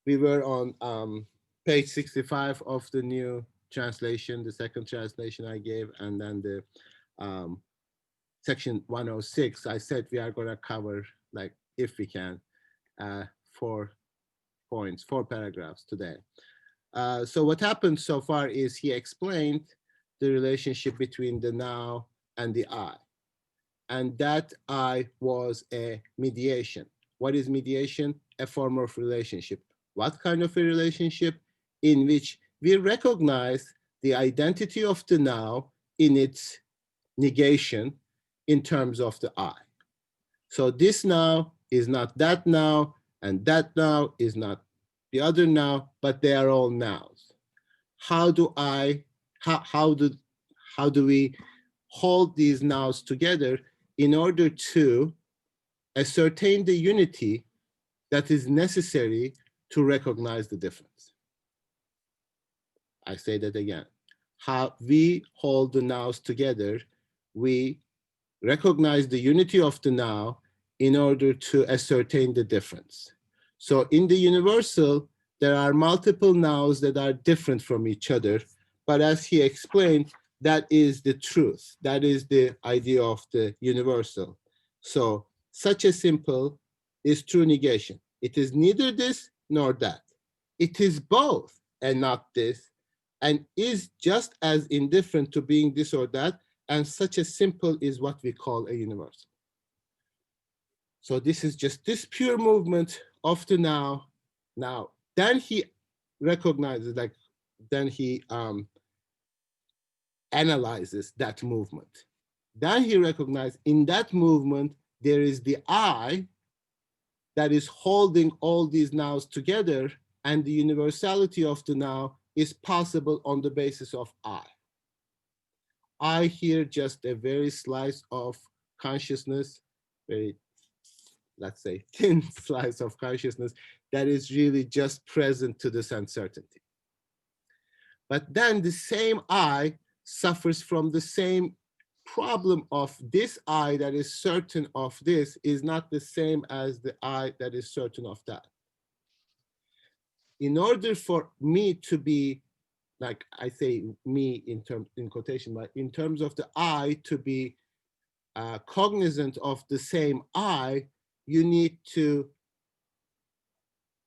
We were on page 65 of the new translation, the second translation I gave, and then the um, section 106. I said we are going to cover, like, if we can, 4 points, 4 paragraphs today. So what happened so far is he explained the relationship between the now and the I, and that I was a mediation. What is mediation? A form of relationship. What kind of a relationship? In which we recognize the identity of the now in its negation in terms of the I. So this now is not that now, and that now is not the other now, but they are all nows. How do I, how do we hold these nows together in order to ascertain the unity that is necessary to recognize the difference? I say that again. How we hold the nows together, we recognize the unity of the now in order to ascertain the difference. So in the universal, there are multiple nows that are different from each other, but as he explained, that is the truth. That is the idea of the universal. So such a simple is true negation. It is neither this nor that. It is both and not this, and is just as indifferent to being this or that, and such a simple is what we call a universal. So this is just this pure movement of the now. Now, then he recognizes, like, then he analyzes that movement. Then he recognizes in that movement, there is the I that is holding all these nows together, and the universality of the now is possible on the basis of I. I here just a very slice of consciousness, very, let's say, thin slice of consciousness that is really just present to this uncertainty. But then the same I suffers from the same problem of this I that is certain of this is not the same as the I that is certain of that. In order for me to be, like I say me in quotation, but in terms of the I to be cognizant of the same I, you need to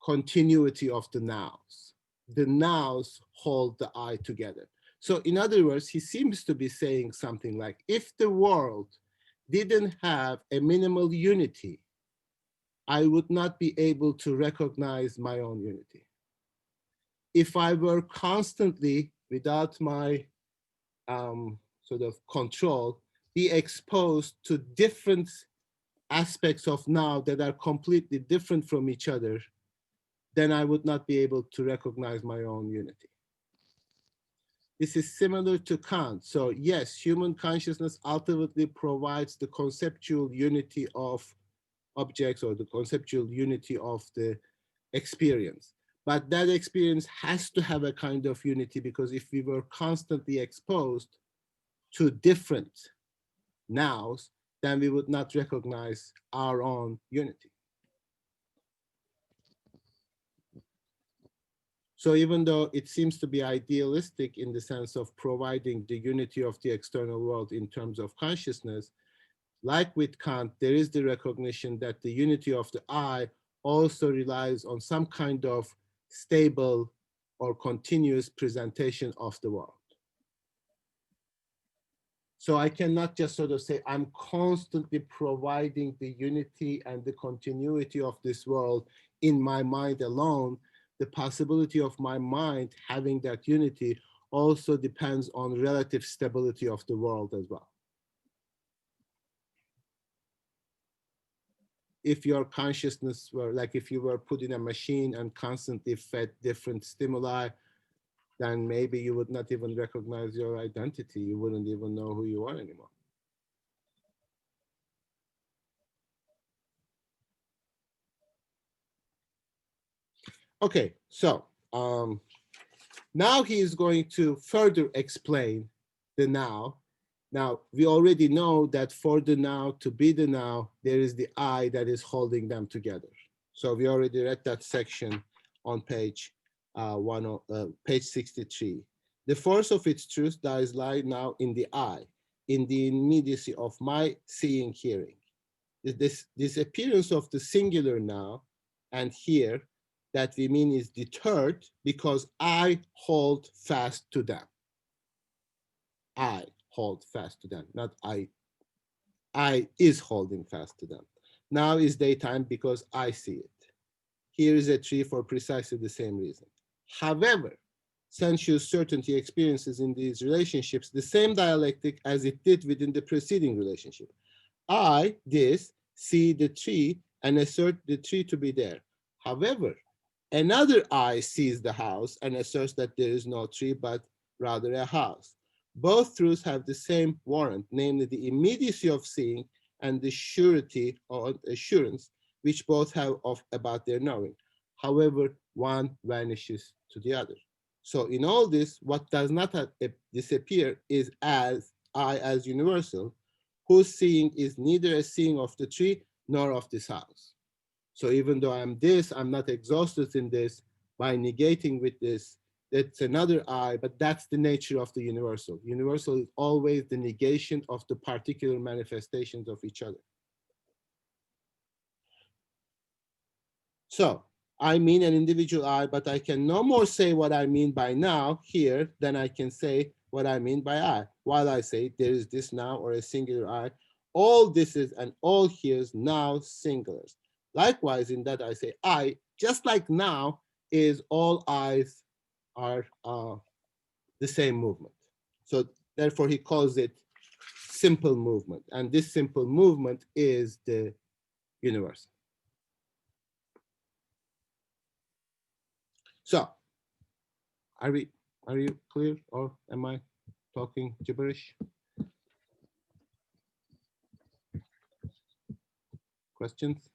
continuity of the nows. The nows hold the I together. So in other words, he seems to be saying something like, if the world didn't have a minimal unity, I would not be able to recognize my own unity. If I were constantly, without my sort of control, be exposed to different aspects of now that are completely different from each other, then I would not be able to recognize my own unity. This is similar to Kant. So yes, human consciousness ultimately provides the conceptual unity of objects, or the conceptual unity of the experience. But that experience has to have a kind of unity, because if we were constantly exposed to different nows, then we would not recognize our own unity. So even though it seems to be idealistic in the sense of providing the unity of the external world in terms of consciousness, like with Kant, there is the recognition that the unity of the I also relies on some kind of stable or continuous presentation of the world. So I cannot just sort of say, I'm constantly providing the unity and the continuity of this world in my mind alone. The possibility of my mind having that unity also depends on relative stability of the world as well. If your consciousness were like, if you were put in a machine and constantly fed different stimuli, then maybe you would not even recognize your identity. You wouldn't even know who you are anymore. Okay, so now he is going to further explain the now. Now, we already know that for the now to be the now, there is the I that is holding them together. So we already read that section on page 63. The force of its truth does lie now in the I, in the immediacy of my seeing, hearing. This appearance of the singular now and here that we mean is deterred because I hold fast to them. I hold fast to them, not I is holding fast to them. Now is daytime because I see it. Here is a tree for precisely the same reason. However, sensuous certainty experiences in these relationships the same dialectic as it did within the preceding relationship. I, this, see the tree and assert the tree to be there. However, another I sees the house and asserts that there is no tree, but rather a house. Both truths have the same warrant, namely the immediacy of seeing and the surety or assurance which both have about their knowing. However, one vanishes to the other. So in all this, what does not disappear is as I as universal, whose seeing is neither a seeing of the tree nor of this house. So even though I'm this, I'm not exhausted in this by negating with this. That's another I, but that's the nature of the universal. Universal is always the negation of the particular manifestations of each other. So I mean an individual I, but I can no more say what I mean by now here than I can say what I mean by I. While I say there is this now or a singular I, all this is and all here's now singulars. Likewise, in that I say I, just like now, is all I's are the same movement. So therefore he calls it simple movement. And this simple movement is the universal. So are you clear or am I talking gibberish? Questions?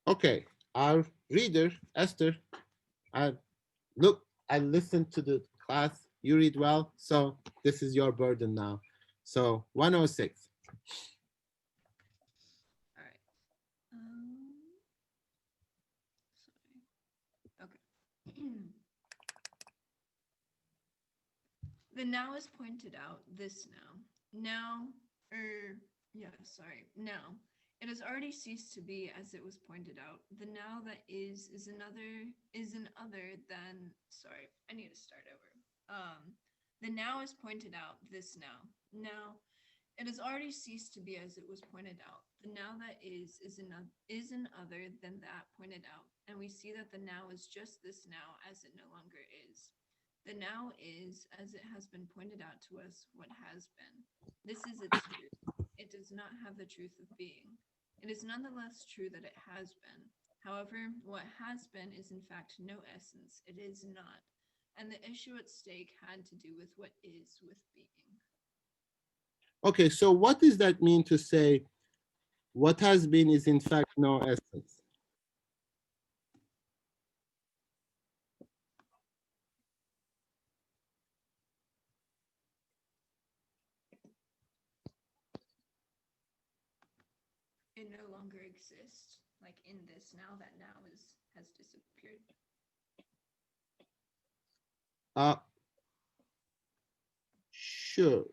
Okay, our reader, Esther, I listened to the class, you read well, so this is your burden now. So 106. All right. Sorry. Okay. The now is pointed out, this now. Now, now. It has already ceased to be as it was pointed out. The now that is an other than, sorry, I need to start over. The now is pointed out, this now. Now, it has already ceased to be as it was pointed out. The now that is an other than that pointed out, and we see that the now is just this now as it no longer is. The now is, as it has been pointed out to us, what has been. This is its truth. It does not have the truth of being. It is nonetheless true that it has been. However, what has been is in fact no essence. It is not. And the issue at stake had to do with what is with being. Okay, so what does that mean to say what has been is in fact no essence? It no longer exists, like in this now that now has disappeared. Sure,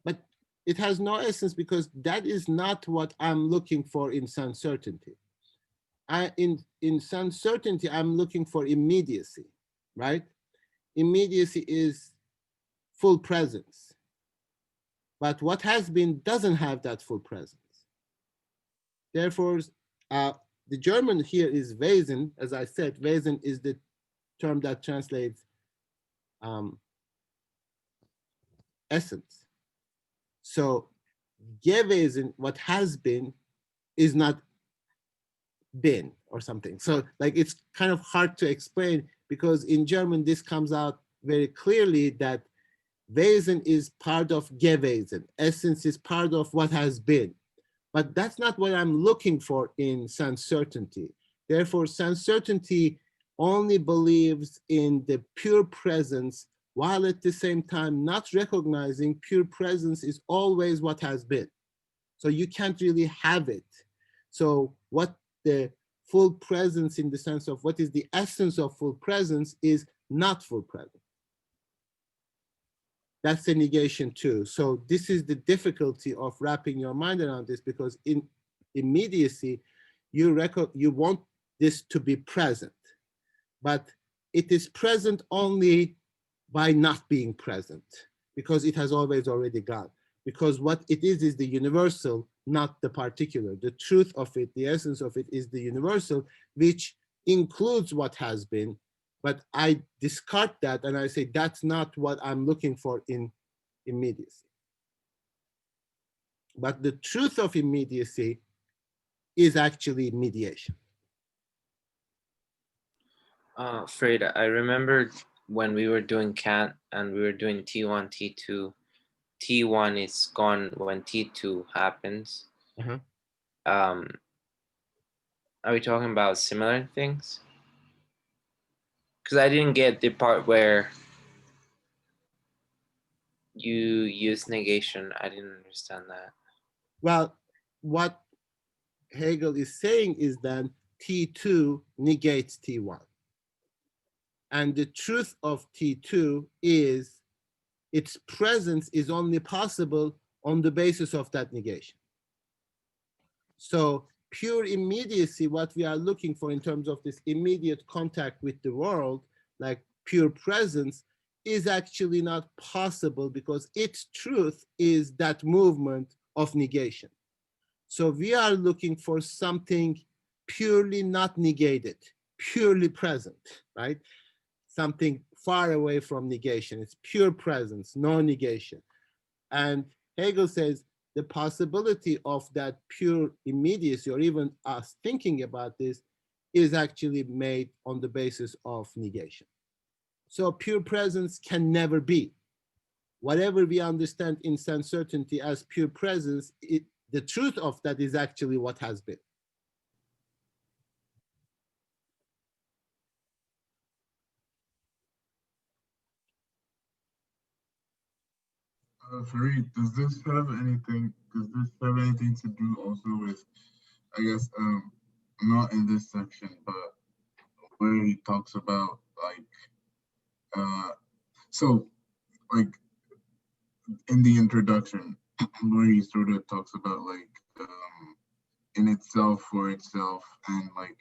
but it has no essence because that is not what I'm looking for in uncertainty. In uncertainty, I'm looking for immediacy, right? Immediacy is full presence. But what has been doesn't have that full presence. Therefore, the German here is Wesen. As I said, Wesen is the term that translates essence. So gewesen, what has been, is not been or something. So like it's kind of hard to explain because in German this comes out very clearly that Wesen is part of gewesen. Essence is part of what has been. But that's not what I'm looking for in uncertainty. Therefore, uncertainty only believes in the pure presence while at the same time not recognizing pure presence is always what has been. So you can't really have it. So what the full presence in the sense of what is the essence of full presence is not full presence. That's the negation too. So this is the difficulty of wrapping your mind around this, because in immediacy, you want this to be present, but it is present only by not being present, because it has always already gone. Because what it is the universal, not the particular. The truth of it, the essence of it is the universal, which includes what has been. But I discard that and I say that's not what I'm looking for in immediacy. But the truth of immediacy is actually mediation. Fred, I remember when we were doing Kant and we were doing T1, T2, T1 is gone when T2 happens. Uh-huh. Are we talking about similar things? Because I didn't get the part where you use negation. I didn't understand that. Well, what Hegel is saying is that T2 negates T1. And the truth of T2 is its presence is only possible on the basis of that negation. So pure immediacy, what we are looking for in terms of this immediate contact with the world, like pure presence, is actually not possible because its truth is that movement of negation. So we are looking for something purely not negated, purely present, right? Something far away from negation. It's pure presence, no negation. And Hegel says the possibility of that pure immediacy, or even us thinking about this, is actually made on the basis of negation. So pure presence can never be. Whatever we understand in sense certainty as pure presence, the truth of that is actually what has been. Fareed, does this have anything to do also with, I guess, not in this section, but where he talks about so like in the introduction, where he sort of talks about in itself, for itself, and like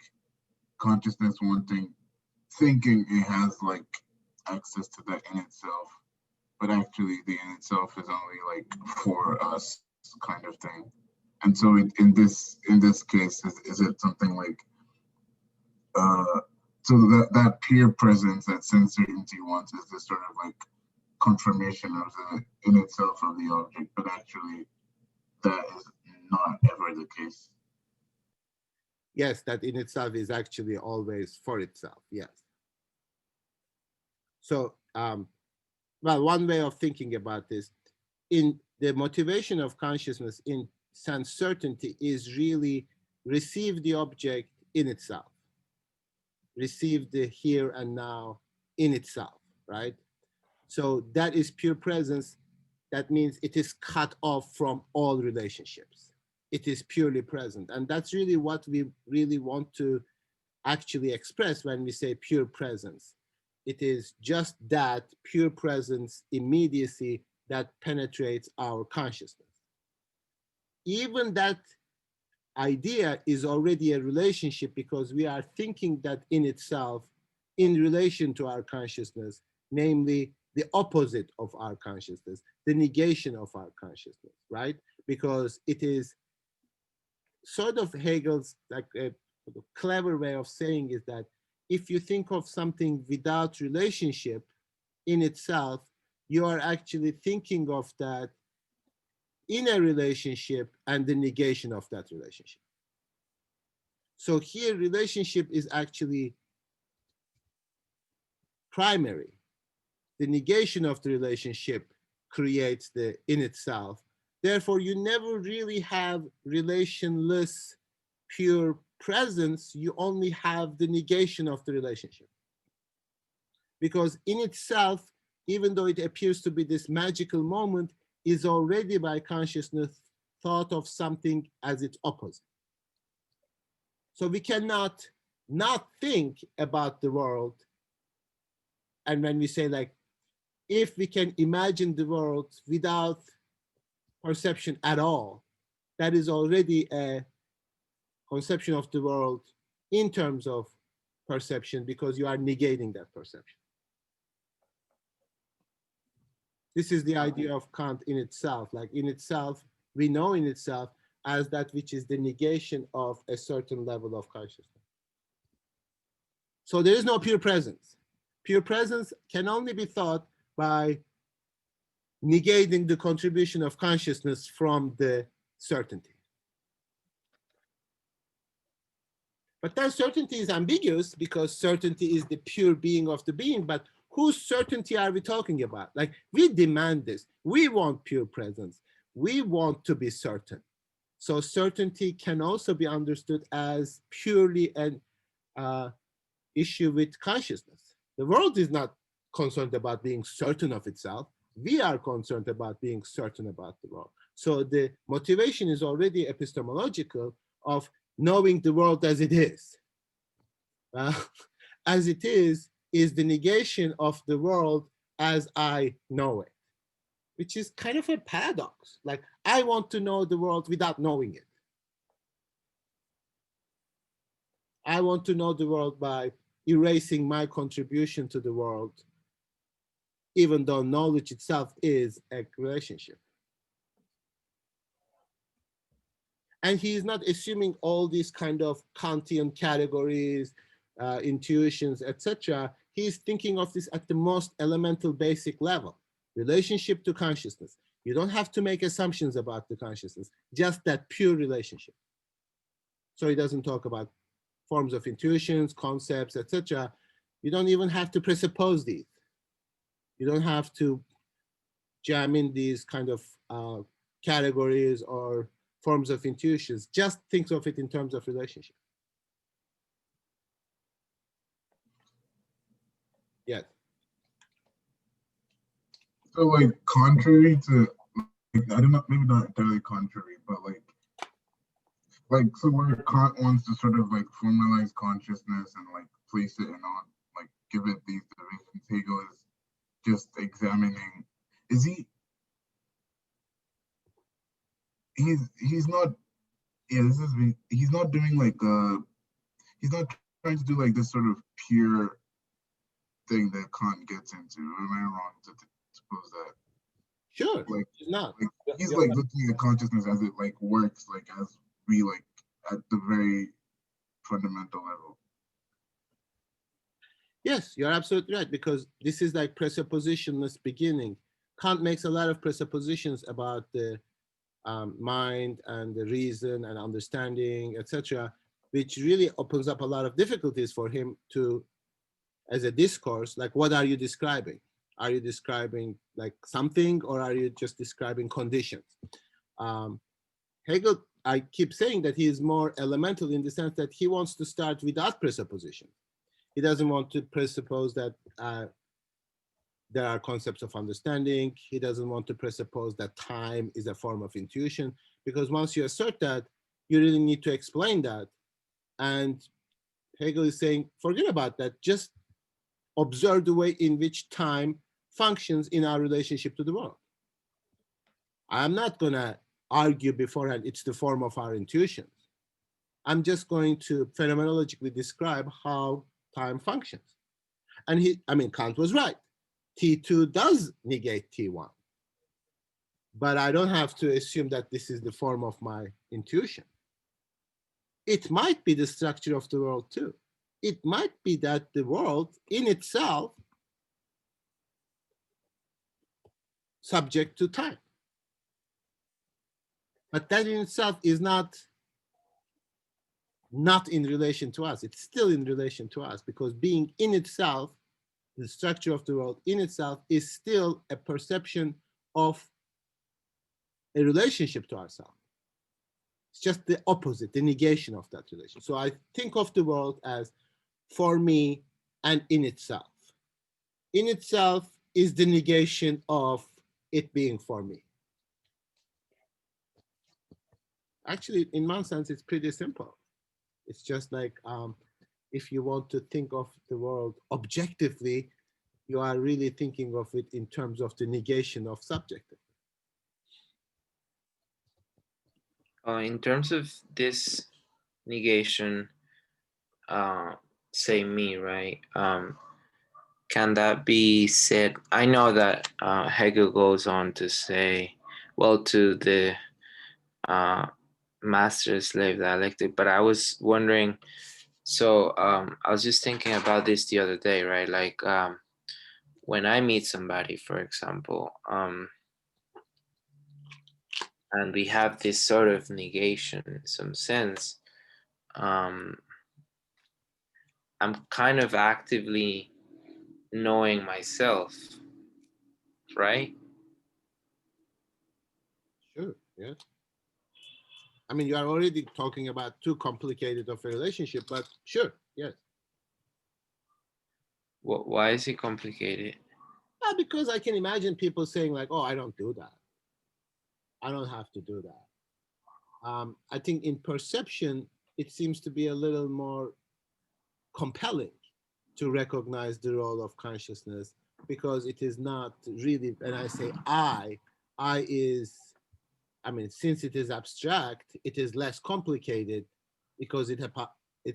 consciousness thinking it has like access to that in itself, but actually the in itself is only like for us kind of thing. And so in this case, is it something like so that peer presence that sense certainty wants is this sort of like confirmation of the in itself of the object, but actually that is not ever the case. Yes, that in itself is actually always for itself, yes. So, well, one way of thinking about this, in the motivation of consciousness in sense certainty is really receive the object in itself, receive the here and now in itself, right? So that is pure presence. That means it is cut off from all relationships. It is purely present. And that's really what we really want to actually express when we say pure presence. It is just that pure presence, immediacy that penetrates our consciousness. Even that idea is already a relationship because we are thinking that in itself in relation to our consciousness, namely the opposite of our consciousness, the negation of our consciousness, right? Because it is sort of Hegel's like a clever way of saying is that if you think of something without relationship in itself, you are actually thinking of that in a relationship and the negation of that relationship. So here relationship is actually primary. The negation of the relationship creates the in itself. Therefore, you never really have relationless pure presence. You only have the negation of the relationship. Because in itself, even though it appears to be this magical moment, is already by consciousness thought of something as its opposite. So we cannot not think about the world. And when we say like, if we can imagine the world without perception at all, that is already a conception of the world in terms of perception, because you are negating that perception. This is the idea of Kant in itself. Like in itself, we know in itself as that which is the negation of a certain level of consciousness. So there is no pure presence. Pure presence can only be thought by negating the contribution of consciousness from the certainty. But that certainty is ambiguous, because certainty is the pure being of the being, but whose certainty are we talking about? Like, we demand this. We want pure presence. We want to be certain. So certainty can also be understood as purely an issue with consciousness. The world is not concerned about being certain of itself. We are concerned about being certain about the world. So the motivation is already epistemological of knowing the world as it is. As it is the negation of the world as I know it, which is kind of a paradox. Like, I want to know the world without knowing it. I want to know the world by erasing my contribution to the world, even though knowledge itself is a relationship. And he is not assuming all these kind of Kantian categories, intuitions, etc. He's thinking of this at the most elemental basic level, relationship to consciousness. You don't have to make assumptions about the consciousness, just that pure relationship. So he doesn't talk about forms of intuitions, concepts, etc. You don't even have to presuppose these. You don't have to jam in these kind of categories or forms of intuitions. Just think of it in terms of relationship. Yes. So like contrary to, like, I don't know, maybe not entirely contrary, but like so where Kant wants to sort of like formalize consciousness and like place it in on, like give it these divisions, Hegel is just examining, is he's not, yeah, this is me, he's not doing like he's not trying to do like this sort of pure thing that Kant gets into. Am I wrong to suppose that? Sure. Like, he's not. like he's like looking at consciousness as it like works, like as we like at the very fundamental level. Yes, you're absolutely right, because this is like presuppositionless beginning. Kant makes a lot of presuppositions about the mind and the reason and understanding, etc., which really opens up a lot of difficulties for him to, as a discourse, like, what are you describing? Are you describing like something, or are you just describing conditions? Hegel, I keep saying that he is more elemental in the sense that he wants to start without presupposition. He doesn't want to presuppose that there are concepts of understanding. He doesn't want to presuppose that time is a form of intuition, because once you assert that, you really need to explain that. And Hegel is saying, forget about that. Just observe the way in which time functions in our relationship to the world. I'm not going to argue beforehand it's the form of our intuitions. I'm just going to phenomenologically describe how time functions. And Kant was right. T2 does negate T1. But I don't have to assume that this is the form of my intuition. It might be the structure of the world too. It might be that the world in itself subject to time. But that in itself is not in relation to us. It's still in relation to us, because being in itself, the structure of the world in itself, is still a perception of a relationship to ourselves. It's just the opposite, the negation of that relation. So I think of the world as for me and in itself. In itself is the negation of it being for me. Actually, in one sense, it's pretty simple. It's just like if you want to think of the world objectively, you are really thinking of it in terms of the negation of subjective. In terms of this negation, say me, right? Can that be said? I know that Hegel goes on to say, well, to the master-slave dialectic, but I was wondering, so I was just thinking about this the other day, right? Like when I meet somebody, for example, and we have this sort of negation in some sense, I'm kind of actively knowing myself, right? Sure, yeah. I mean, you are already talking about too complicated of a relationship, but sure, yes. Why is it complicated? Because I can imagine people saying like, oh, I don't do that. I don't have to do that. I think in perception, it seems to be a little more compelling to recognize the role of consciousness because it is not really, and I say I is, I mean, since it is abstract, it is less complicated because it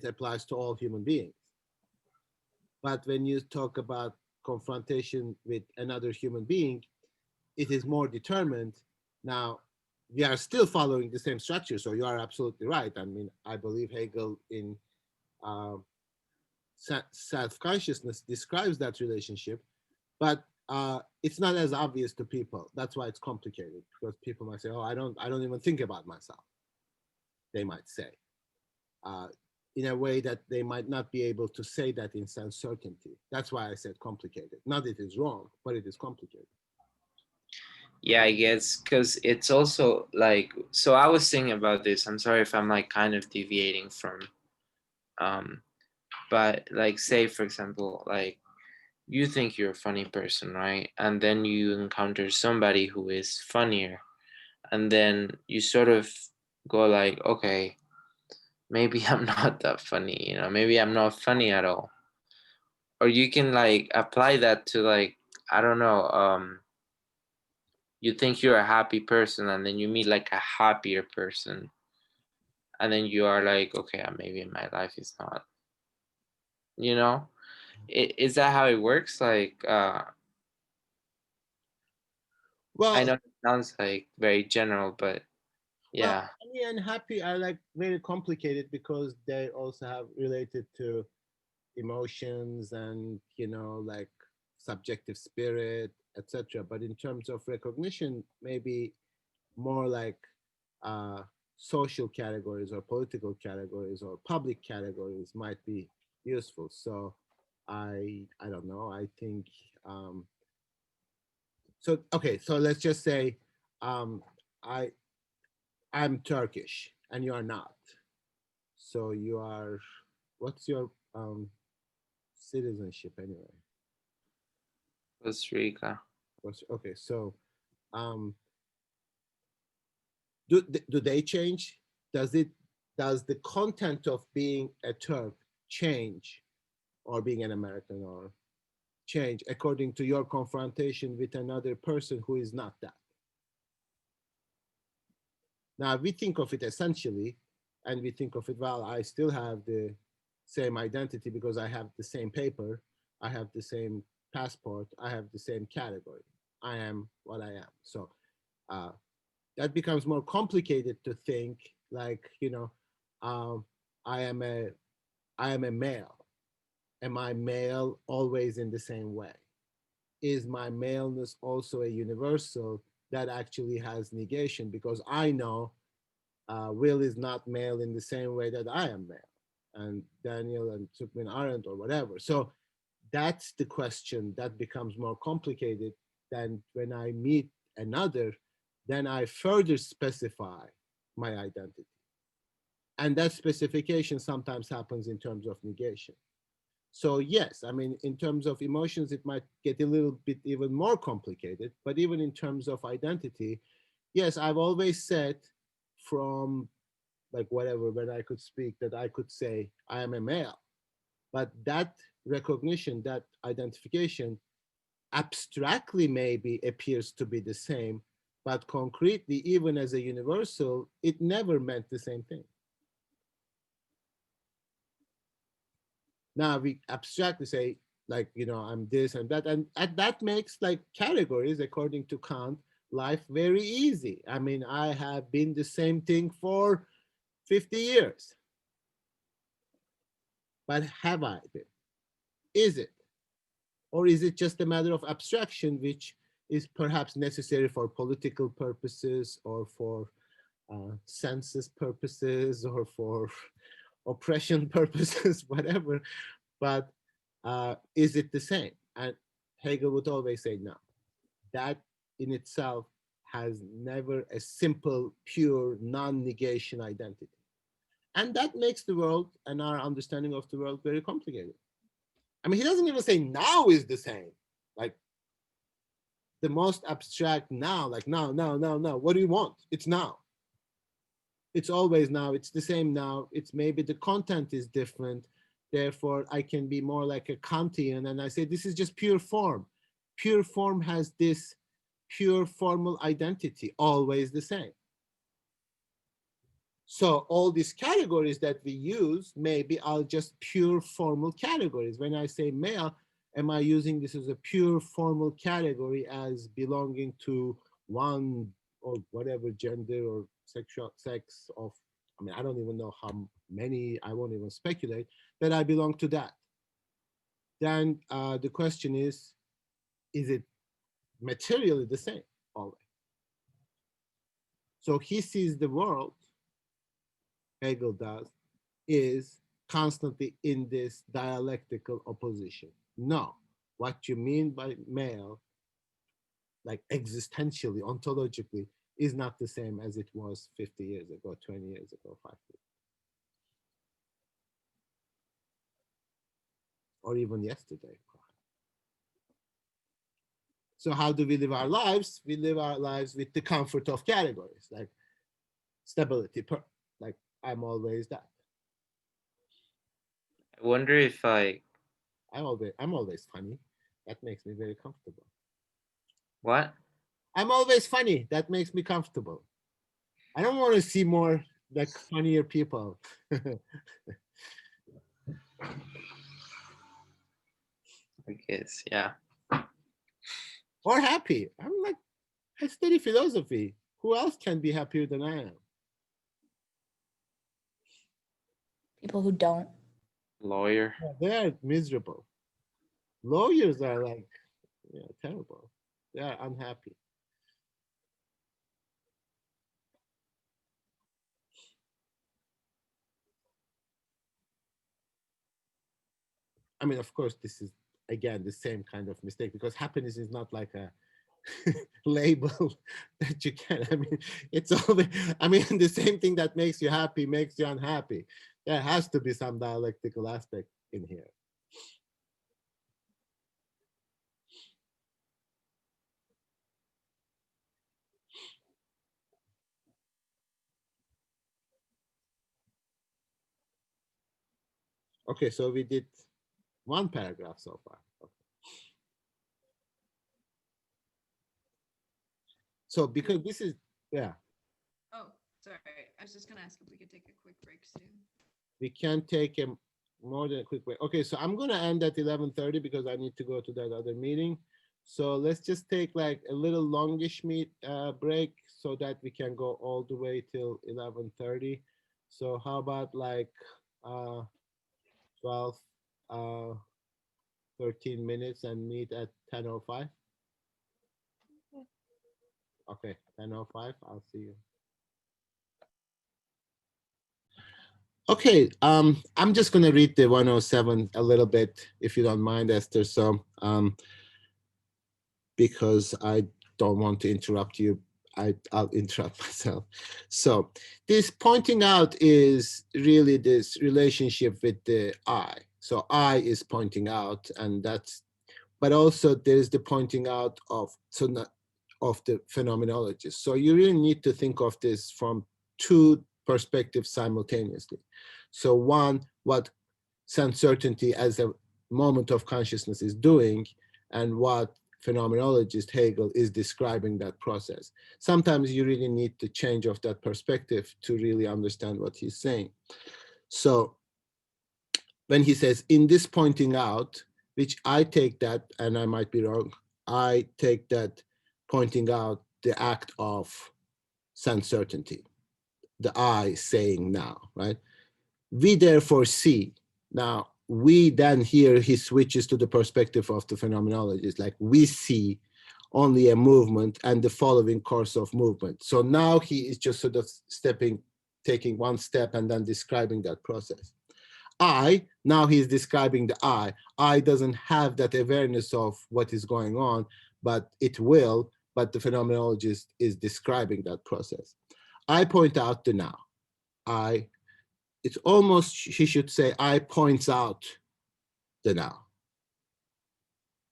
applies to all human beings. But when you talk about confrontation with another human being, it is more determined. Now, we are still following the same structure, so you are absolutely right. I mean, I believe Hegel in uh, self-consciousness describes that relationship, but it's not as obvious to people. That's why it's complicated, because people might say, "Oh, I don't even think about myself." They might say, in a way that they might not be able to say that in some certainty. That's why I said complicated. Not that it is wrong, but it is complicated. Yeah, I guess because it's also like, so I was thinking about this. I'm sorry if I'm like kind of deviating from, but like say for example, like you think you're a funny person, right? And then you encounter somebody who is funnier, and then you sort of go like, okay, maybe I'm not that funny, maybe I'm not funny at all. Or you can like apply that to like, I don't know, you think you're a happy person and then you meet like a happier person, and then you are like, okay, maybe my life is not, you know is that how it works? Like Well, I know it sounds like very general, but yeah. funny and happy are like very complicated because they also have related to emotions and like subjective spirit, etc. But in terms of recognition, maybe more like uh, social categories or political categories or public categories might be useful. So I don't know. I think so. Okay, so let's just say um, I I'm Turkish and you are not. So you are. What's your citizenship anyway? Costa Rica. Okay, so um, do they change? Does it does the content of being a Turk change, or being an American, or change according to your confrontation with another person who is not that? Now we think of it essentially, and we think of it, well, I still have the same identity because I have the same paper, I have the same passport, I have the same category. I am what I am. So uh, that becomes more complicated to think like, um, I am a I am a male. Am I male always in the same way? Is my maleness also a universal that actually has negation? Because I know Will is not male in the same way that I am male, and Daniel and Tukmin aren't, or whatever. So that's the question that becomes more complicated than when I meet another, then I further specify my identity. And that specification sometimes happens in terms of negation. So yes, I mean, in terms of emotions, it might get a little bit even more complicated, but even in terms of identity, yes, I've always said from like whatever, when I could speak, that I could say I am a male, but that recognition, that identification abstractly maybe appears to be the same, but concretely, even as a universal, it never meant the same thing. Now we abstractly say, like, you know, I'm this and that, and that makes like categories, according to Kant, life very easy. I mean, I have been the same thing for 50 years. But have I been? Is it? Or is it just a matter of abstraction, which is perhaps necessary for political purposes or for census purposes or for oppression purposes, whatever. But is it the same? And Hegel would always say no. That in itself has never a simple, pure, non-negation identity. And that makes the world and our understanding of the world very complicated. I mean, he doesn't even say now is the same. Like the most abstract now, like now, what do you want? It's now. It's always now. It's the same now. It's maybe the content is different. Therefore, I can be more like a Kantian and I say, this is just pure form. Pure form has this pure formal identity, always the same. So all these categories that we use maybe are just pure formal categories. When I say male, am I using this as a pure formal category as belonging to one or whatever gender or sexual sex of, I mean, I don't even know how many, I won't even speculate, that I belong to that. Then the question is it materially the same always? So he sees the world, Hegel does, is constantly in this dialectical opposition. No, what you mean by male, like existentially, ontologically, is not the same as it was 50 years ago, 20 years ago, 5 years, or even yesterday. So how do we live our lives? We live our lives with the comfort of categories, like stability, like I'm always that. I wonder if I'm always funny. That makes me very comfortable. what? I'm always funny. That makes me comfortable. I don't want to see more like funnier people. I guess, yeah. Or happy. I'm like, I study philosophy. Who else can be happier than I am? People who don't. Lawyer. They're miserable. Lawyers are like, yeah, terrible. They are unhappy. I mean, of course, this is again the same kind of mistake because happiness is not like a label that you can. I mean, it's always, I mean, the same thing that makes you happy makes you unhappy. There has to be some dialectical aspect in here. Okay, so we did one paragraph so far. Okay. So because this is, yeah. Oh, sorry. I was just gonna ask if we could take a quick break soon. We can take a more than a quick break. Okay, so I'm gonna end at 11:30 because I need to go to that other meeting. So let's just take like a little longish break so that we can go all the way till 11:30. So how about like 12, 13 minutes and meet at 10:05? Okay, 10:05, I'll see you. Okay, I'm just gonna read the 107 a little bit, if you don't mind, Esther. So, because I don't want to interrupt you, I'll interrupt myself. So this pointing out is really this relationship with the I. So I is pointing out, and that's, but also there's the pointing out of, so not, of the phenomenology. So you really need to think of this from two perspectives simultaneously. So one, what sense certainty as a moment of consciousness is doing, and what phenomenologist Hegel is describing that process. Sometimes you really need to change of that perspective to really understand what he's saying. So when he says in this pointing out, which I take that, and I might be wrong, I take that pointing out the act of sense certainty, the I saying now, right? We therefore see. Now, we then here, he switches to the perspective of the phenomenology. It's like we see only a movement and the following course of movement. So now he is just sort of taking one step and then describing that process. I, now he's describing the I. I doesn't have that awareness of what is going on, but it will, but the phenomenologist is describing that process. I point out the now. I, it's almost, he should say, I points out the now,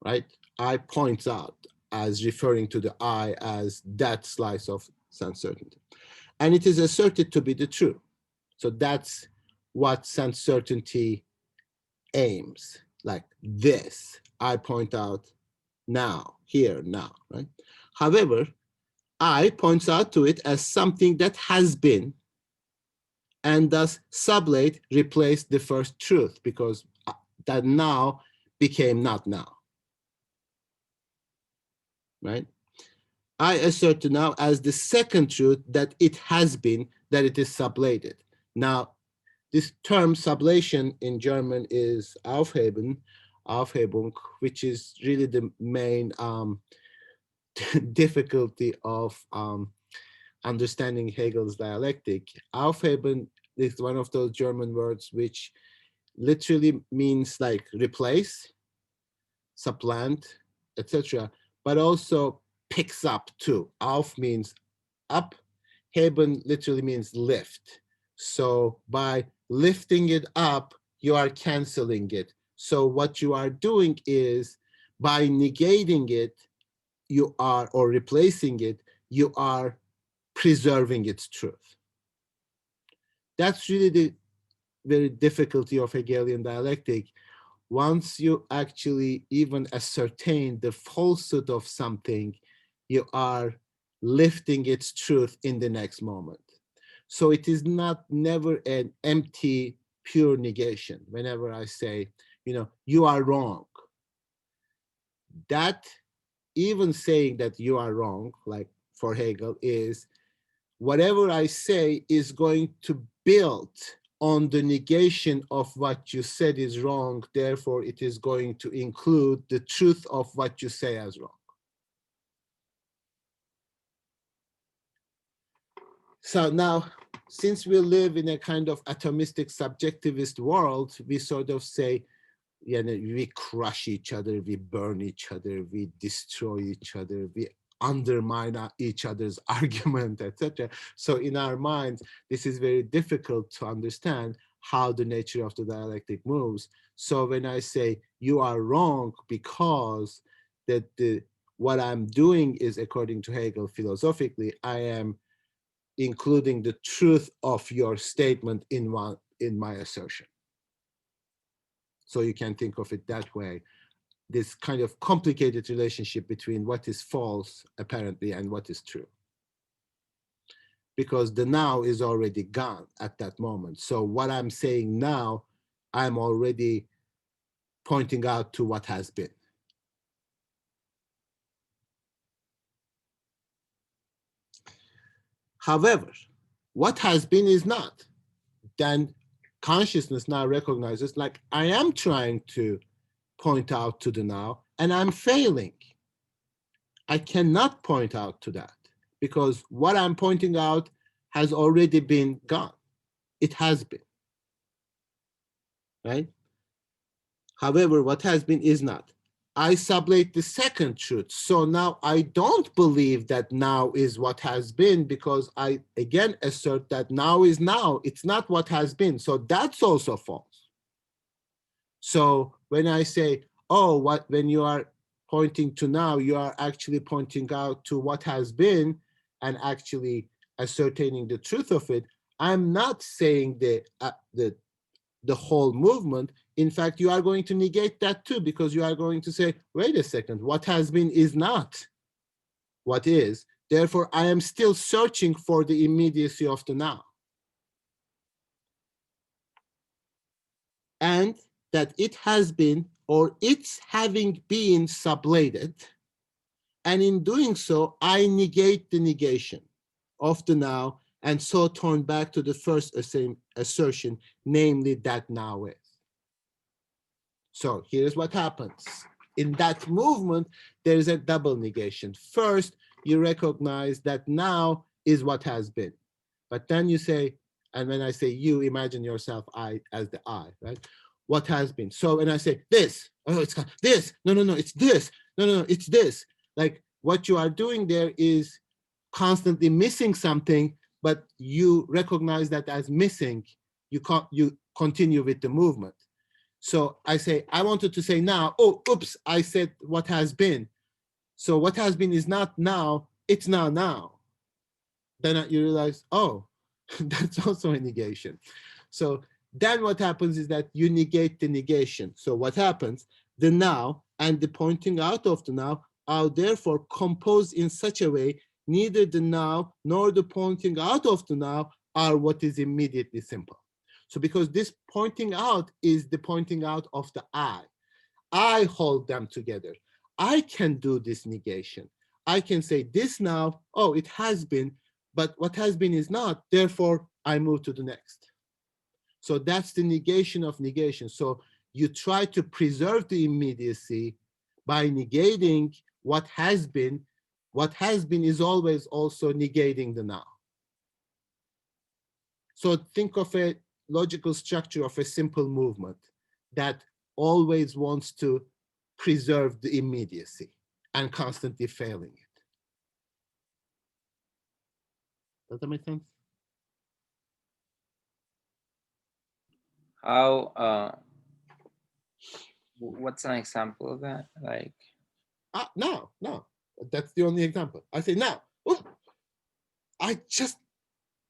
right? I points out as referring to the I as that slice of sense certainty. And it is asserted to be the true. So that's what sense certainty aims, like this. I point out now, here, now, right? However, I points out to it as something that has been, and thus sublate replaced the first truth, because that now became not now, right? I assert to now as the second truth that it has been, that it is sublated. Now, this term sublation in German is Aufhebung, which is really the main difficulty of understanding Hegel's dialectic. Aufheben is one of those German words which literally means like replace, supplant, etc., but also picks up too. Auf means up, heben literally means lift. So by lifting it up, you are canceling it. So what you are doing is by negating it, you are, or replacing it, you are preserving its truth. That's really the very difficulty of Hegelian dialectic. Once you actually even ascertain the falsehood of something, you are lifting its truth in the next moment. So it is not never an empty, pure negation. Whenever I say, you are wrong, that even saying that you are wrong, like for Hegel, is whatever I say is going to build on the negation of what you said is wrong. Therefore, it is going to include the truth of what you say as wrong. So now, since we live in a kind of atomistic subjectivist world, we sort of say, we crush each other, we burn each other, we destroy each other, we undermine each other's argument, etc. So in our minds, this is very difficult to understand how the nature of the dialectic moves. So when I say you are wrong because that what I'm doing is, according to Hegel philosophically, I am including the truth of your statement in my assertion. So you can think of it that way. This kind of complicated relationship between what is false, apparently, and what is true. Because the now is already gone at that moment. So what I'm saying now, I'm already pointing out to what has been. However, what has been is not. Then consciousness now recognizes, like, I am trying to point out to the now, and I'm failing. I cannot point out to that because what I'm pointing out has already been gone. It has been, right? However, what has been is not. I sublate the second truth. So now I don't believe that now is what has been, because I again assert that now is now. It's not what has been. So that's also false. So when I say, oh, when you are pointing to now, you are actually pointing out to what has been and actually ascertaining the truth of it. I'm not saying the whole movement. In fact, you are going to negate that too, because you are going to say, wait a second, what has been is not what is. Therefore, I am still searching for the immediacy of the now. And that it has been, or it's having been sublated. And in doing so, I negate the negation of the now, and so turn back to the first assertion, namely that now is. So here's what happens. In that movement, there is a double negation. First, you recognize that now is what has been. But then you say, and when I say you, imagine yourself I as the I, right? What has been. So when I say this, oh, it's this, no, it's this, no, it's this. Like what you are doing there is constantly missing something, but you recognize that as missing, you continue with the movement. So I say, I wanted to say now, oh, oops, I said what has been. So what has been is not now, it's now. Then you realize, oh, that's also a negation. So then what happens is that you negate the negation. So what happens? The now and the pointing out of the now are therefore composed in such a way, neither the now nor the pointing out of the now are what is immediately simple. So because this pointing out is the pointing out of the I hold them together. I can do this negation. I can say this now, oh, it has been, but what has been is not, therefore I move to the next. So that's the negation of negation. So you try to preserve the immediacy by negating what has been. What has been is always also negating the now. So think of a logical structure of a simple movement that always wants to preserve the immediacy and constantly failing it. Does that make sense? How, what's an example of that? Like, No, that's the only example. I say now, oh, I just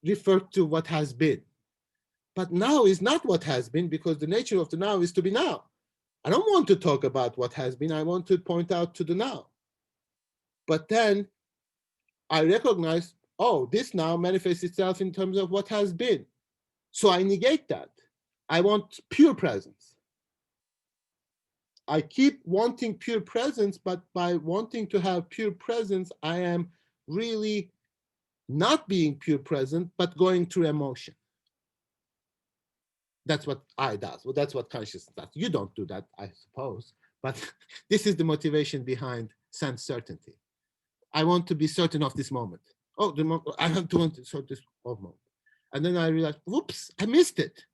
referred to what has been. But now is not what has been, because the nature of the now is to be now. I don't want to talk about what has been. I want to point out to the now. But then I recognize, oh, this now manifests itself in terms of what has been. So I negate that. I want pure presence. I keep wanting pure presence, but by wanting to have pure presence, I am really not being pure present, but going through emotion. That's what I does. Well, that's what consciousness does. You don't do that, I suppose, but this is the motivation behind sense certainty. I want to be certain of this moment. Oh, I have to want to sort this moment. And then I realized, whoops, I missed it.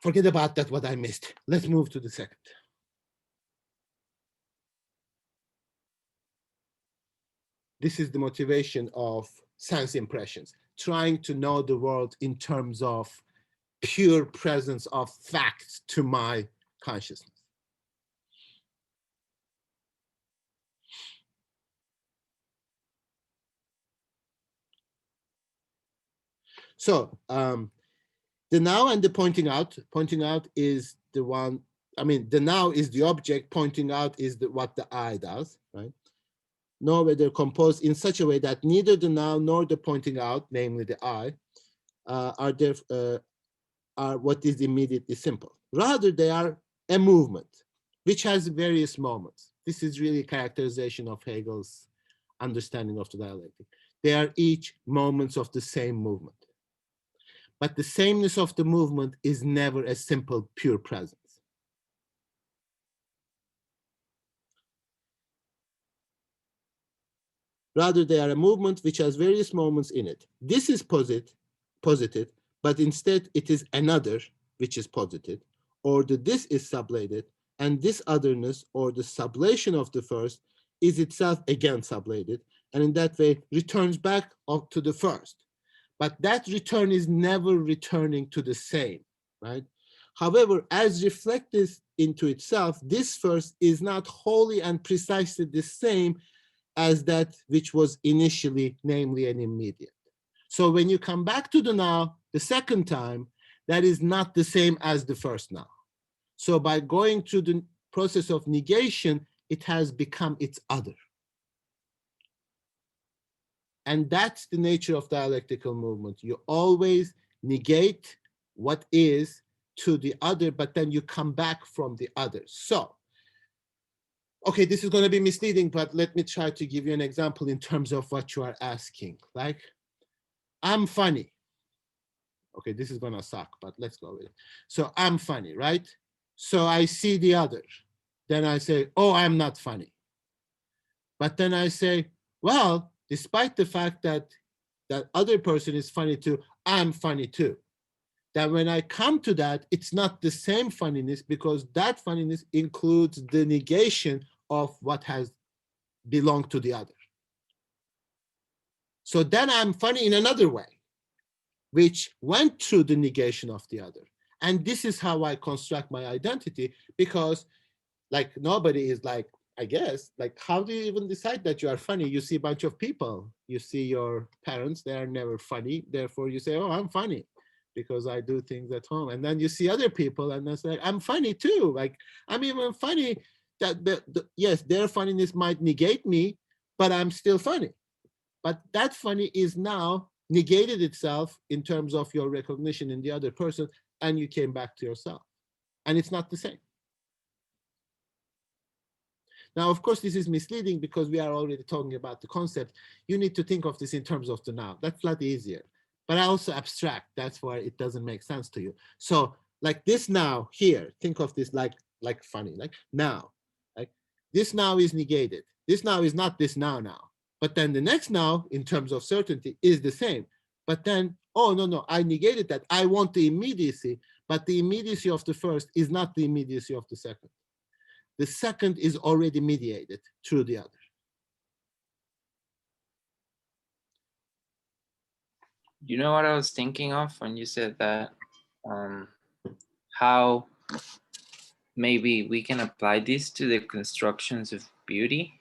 Forget about that, what I missed. Let's move to the second. This is the motivation of sense impressions, trying to know the world in terms of pure presence of facts to my consciousness. So the now and the pointing out is the one, I mean, the now is the object, pointing out is what the I does, right? Nor whether composed in such a way that neither the now nor the pointing out, namely the I, are what is immediately simple. Rather, they are a movement, which has various moments. This is really a characterization of Hegel's understanding of the dialectic. They are each moments of the same movement. But the sameness of the movement is never a simple, pure presence. Rather, they are a movement which has various moments in it. This is posited, but instead it is another which is posited, or the this is sublated, and this otherness, or the sublation of the first, is itself again sublated, and in that way returns back up to the first. But that return is never returning to the same, right? However, as reflected into itself, this first is not wholly and precisely the same as that which was initially, namely an immediate. So when you come back to the now, the second time, that is not the same as the first now. So by going through the process of negation, it has become its other. And that's the nature of dialectical movement. You always negate what is to the other, but then you come back from the other. So, okay, this is going to be misleading, but let me try to give you an example in terms of what you are asking. Like, I'm funny. Okay, this is going to suck, but let's go with it. So I'm funny, right? So I see the other. Then I say, oh, I'm not funny. But then I say, well, despite the fact that that other person is funny too, I'm funny too. That when I come to that, it's not the same funniness, because that funniness includes the negation of what has belonged to the other. So then I'm funny in another way, which went through the negation of the other. And this is how I construct my identity, because like nobody is like, I guess, like, how do you even decide that you are funny? You see a bunch of people, you see your parents, they are never funny. Therefore you say, oh, I'm funny because I do things at home. And then you see other people and it's like, I'm funny too. Like, I'm even funny that, yes, their funniness might negate me, but I'm still funny. But that funny is now negated itself in terms of your recognition in the other person, and you came back to yourself. And it's not the same. Now, of course, this is misleading because we are already talking about the concept. You need to think of this in terms of the now. That's a lot easier. But I also abstract. That's why it doesn't make sense to you. So like this now here, think of this like funny, like now. Like this now is negated. This now is not this now. But then the next now, in terms of certainty, is the same. But then, oh, no, I negated that. I want the immediacy, but the immediacy of the first is not the immediacy of the second. The second is already mediated through the other. You know what I was thinking of when you said that? How maybe we can apply this to the constructions of beauty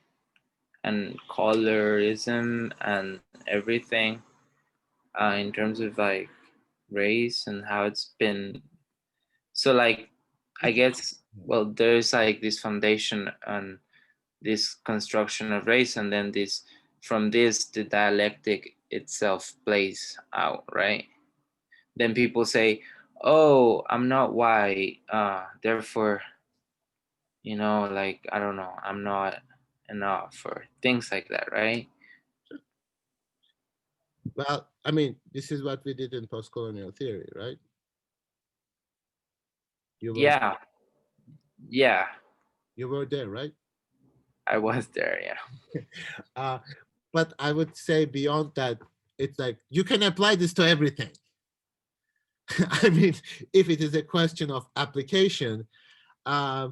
and colorism and everything in terms of like race and how it's been. So like, I guess, well, there's like this foundation and this construction of race, and then this, from this, the dialectic itself plays out, right? Then people say, oh, I'm not white, therefore, you know, like, I don't know, I'm not enough, or things like that, right? Well, I mean, this is what we did in post-colonial theory, right? Yeah. You were there, right? I was there, yeah. But I would say beyond that, it's like, you can apply this to everything. I mean, if it is a question of application, I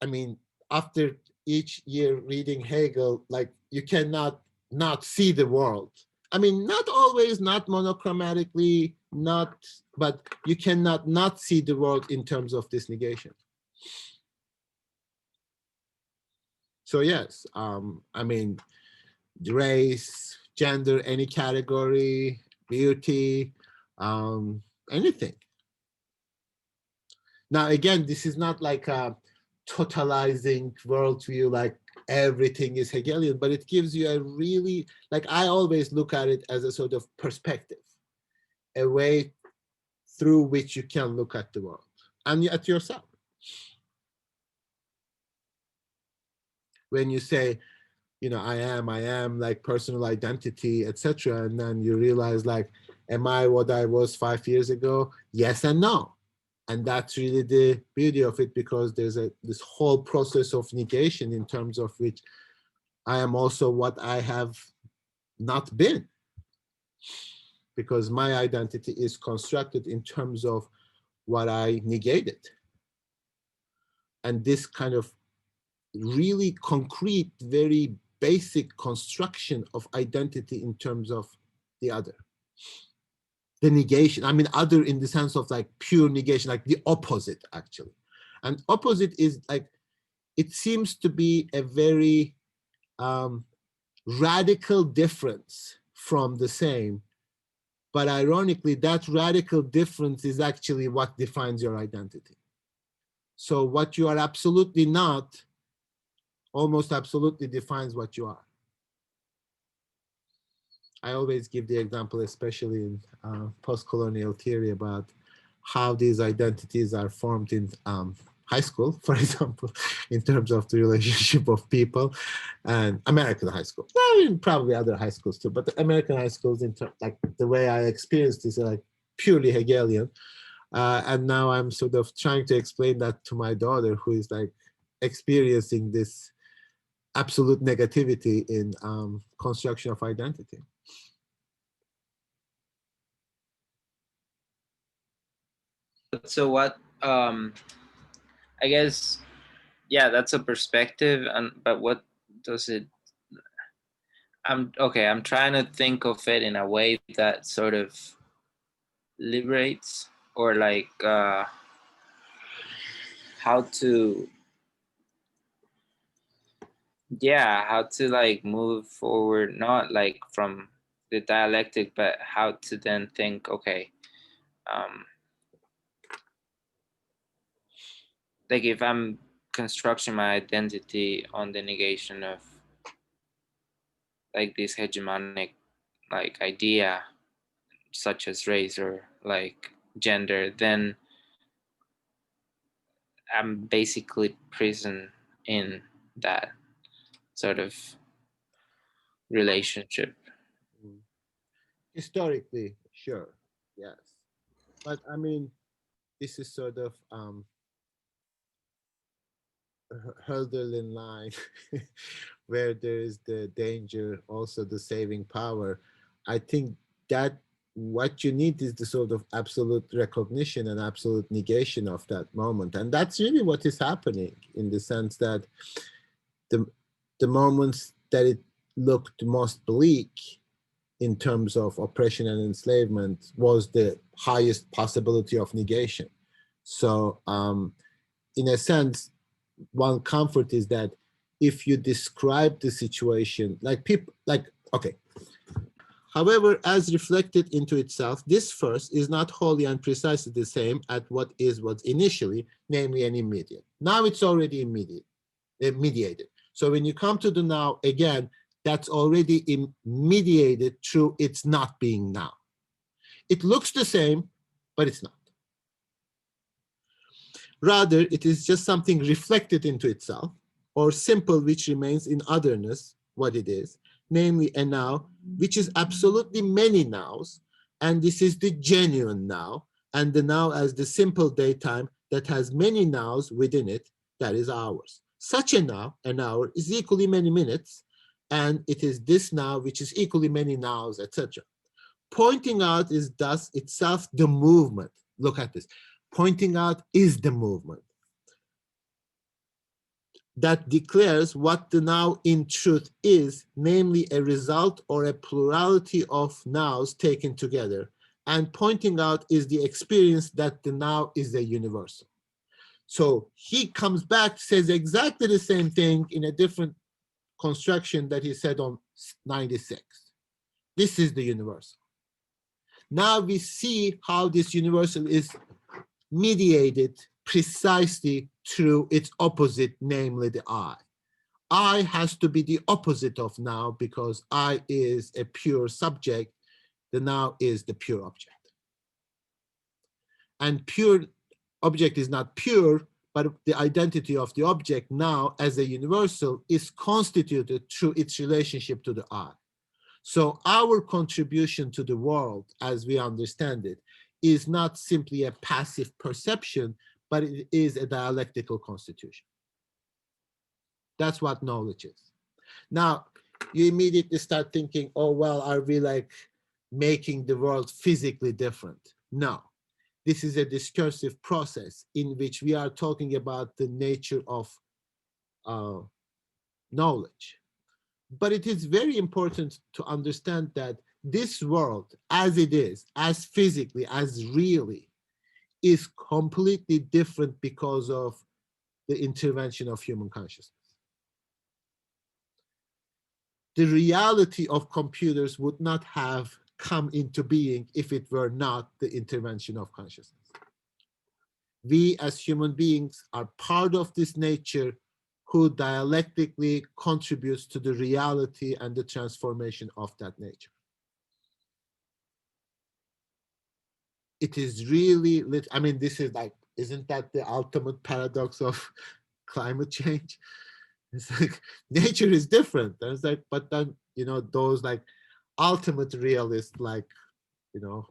mean, after each year reading Hegel, like, you cannot not see the world. I mean, not always, not monochromatically, but you cannot not see the world in terms of this negation. So yes, I mean, race, gender, any category, beauty, anything. Now, again, this is not like a totalizing worldview, like everything is Hegelian, but it gives you a really, like, I always look at it as a sort of perspective, a way through which you can look at the world and at yourself. When you say, you know, I am like personal identity, etc., and then you realize, like, am I what I was 5 years ago? Yes and no. And that's really the beauty of it, because there's this whole process of negation in terms of which I am also what I have not been, because my identity is constructed in terms of what I negated. And this kind of really concrete, very basic construction of identity in terms of the other. the negation. I mean, other in the sense of like pure negation, like the opposite actually. And opposite is like, it seems to be a very radical difference from the same. But ironically, that radical difference is actually what defines your identity. So what you are absolutely not, almost absolutely defines what you are. I always give the example, especially in post-colonial theory, about how these identities are formed in high school, for example, in terms of the relationship of people, and American high school. I mean, probably other high schools too, but the American high schools, in terms, like the way I experienced is like purely Hegelian. And now I'm sort of trying to explain that to my daughter, who is like experiencing this absolute negativity in construction of identity. So what, I guess, yeah, that's a perspective, and but what does it, I'm trying to think of it in a way that sort of liberates, or like how to, yeah, how to like move forward, not like from the dialectic, but how to then think, okay, like if I'm constructing my identity on the negation of like this hegemonic like idea such as race or like gender, then I'm basically prison in that sort of relationship. Historically, sure, yes. But I mean, this is sort of Hölderlin line where there is the danger, also the saving power. I think that what you need is the sort of absolute recognition and absolute negation of that moment. And that's really what is happening, in the sense that the moments that it looked most bleak in terms of oppression and enslavement was the highest possibility of negation. So in a sense, one comfort is that if you describe the situation, like people, like, okay, however, as reflected into itself, this first is not wholly and precisely the same at what was initially, namely an immediate. Now it's already mediated. So when you come to the now, again, that's already mediated through its not being now. It looks the same, but it's not. Rather, it is just something reflected into itself, or simple, which remains in otherness what it is, namely a now, which is absolutely many nows, and this is the genuine now, and the now as the simple daytime that has many nows within it, that is ours. Such a now, an hour, is equally many minutes, and it is this now which is equally many nows, etc. Pointing out is thus itself the movement. Look at this. Pointing out is the movement that declares what the now in truth is, namely a result or a plurality of nows taken together. And pointing out is the experience that the now is a universal. So he comes back, says exactly the same thing in a different construction that he said on 96. This is the universal. Now we see how this universal is mediated precisely through its opposite, namely the I. I has to be the opposite of now, because I is a pure subject. The now is the pure object. And pure object is not pure, but the identity of the object now as a universal is constituted through its relationship to the I. So our contribution to the world, as we understand it, is not simply a passive perception, but it is a dialectical constitution. That's what knowledge is. Now, you immediately start thinking, oh, well, are we like making the world physically different? No. This is a discursive process in which we are talking about the nature of knowledge. But it is very important to understand that this world as it is, as physically, as really, is completely different because of the intervention of human consciousness. The reality of computers would not have come into being if it were not the intervention of consciousness. We as human beings are part of this nature who dialectically contributes to the reality and the transformation of that nature. It is really, I mean, this is like, isn't that the ultimate paradox of climate change? It's like nature is different. And it's like, but then, you know, those like ultimate realists, like, you know,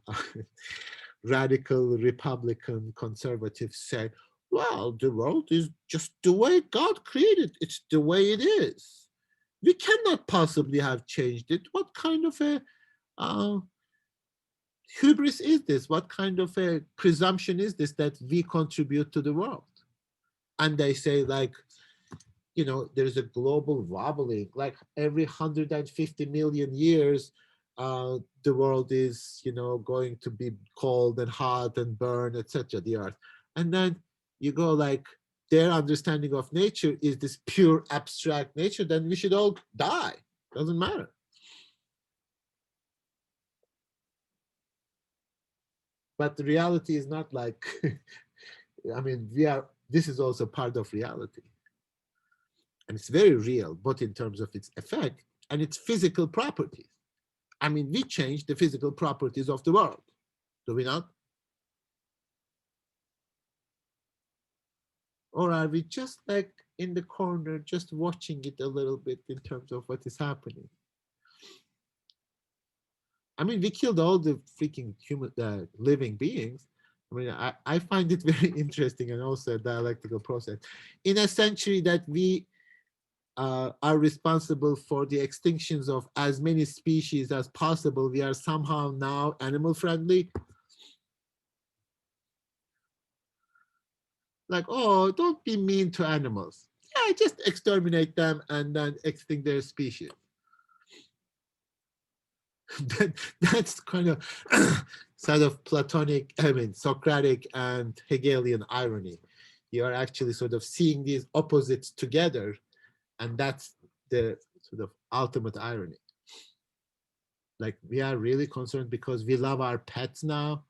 radical Republican conservatives say, well, the world is just the way God created. It's the way it is. We cannot possibly have changed it. What kind of a hubris is this? What kind of a presumption is this that we contribute to the world? And they say, like, you know, there's a global wobbling, like every 150 million years, the world is, you know, going to be cold and hot and burn, etc., the earth. And then you go like, their understanding of nature is this pure abstract nature, then we should all die. Doesn't matter. But the reality is not like, I mean, this is also part of reality. And it's very real, both in terms of its effect and its physical properties. I mean, we change the physical properties of the world, do we not? Or are we just like in the corner, just watching it a little bit in terms of what is happening? I mean, we killed all the freaking human living beings. I mean, I find it very interesting and also a dialectical process. In a century that we are responsible for the extinctions of as many species as possible, we are somehow now animal friendly. Like, oh, don't be mean to animals. Yeah, just exterminate them and then extinct their species. That's kind of sort of Platonic, I mean, Socratic and Hegelian irony. You are actually sort of seeing these opposites together, and that's the sort of ultimate irony. Like, we are really concerned because we love our pets now.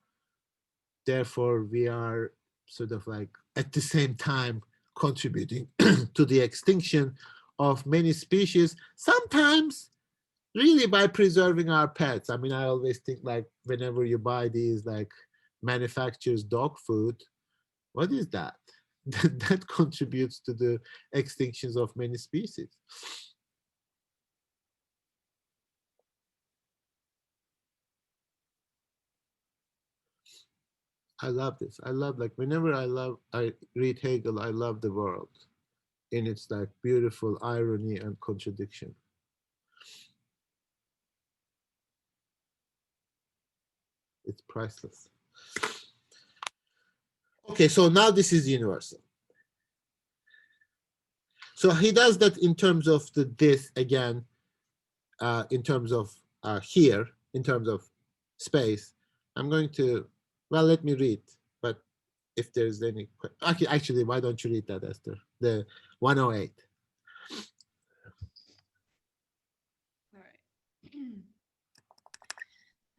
Therefore, we are sort of like at the same time contributing to the extinction of many species, sometimes really by preserving our pets. I mean, I always think like whenever you buy these like manufacturers dog food, what is that? That contributes to the extinctions of many species. I love this. I love, like, whenever I read Hegel, I love the world in its like beautiful irony and contradiction. It's priceless. Okay, so now this is universal. So he does that in terms of the this again, in terms of here, in terms of space. I'm going to, well, let me read, but if there's any, actually, why don't you read that, Esther? The 108. All right.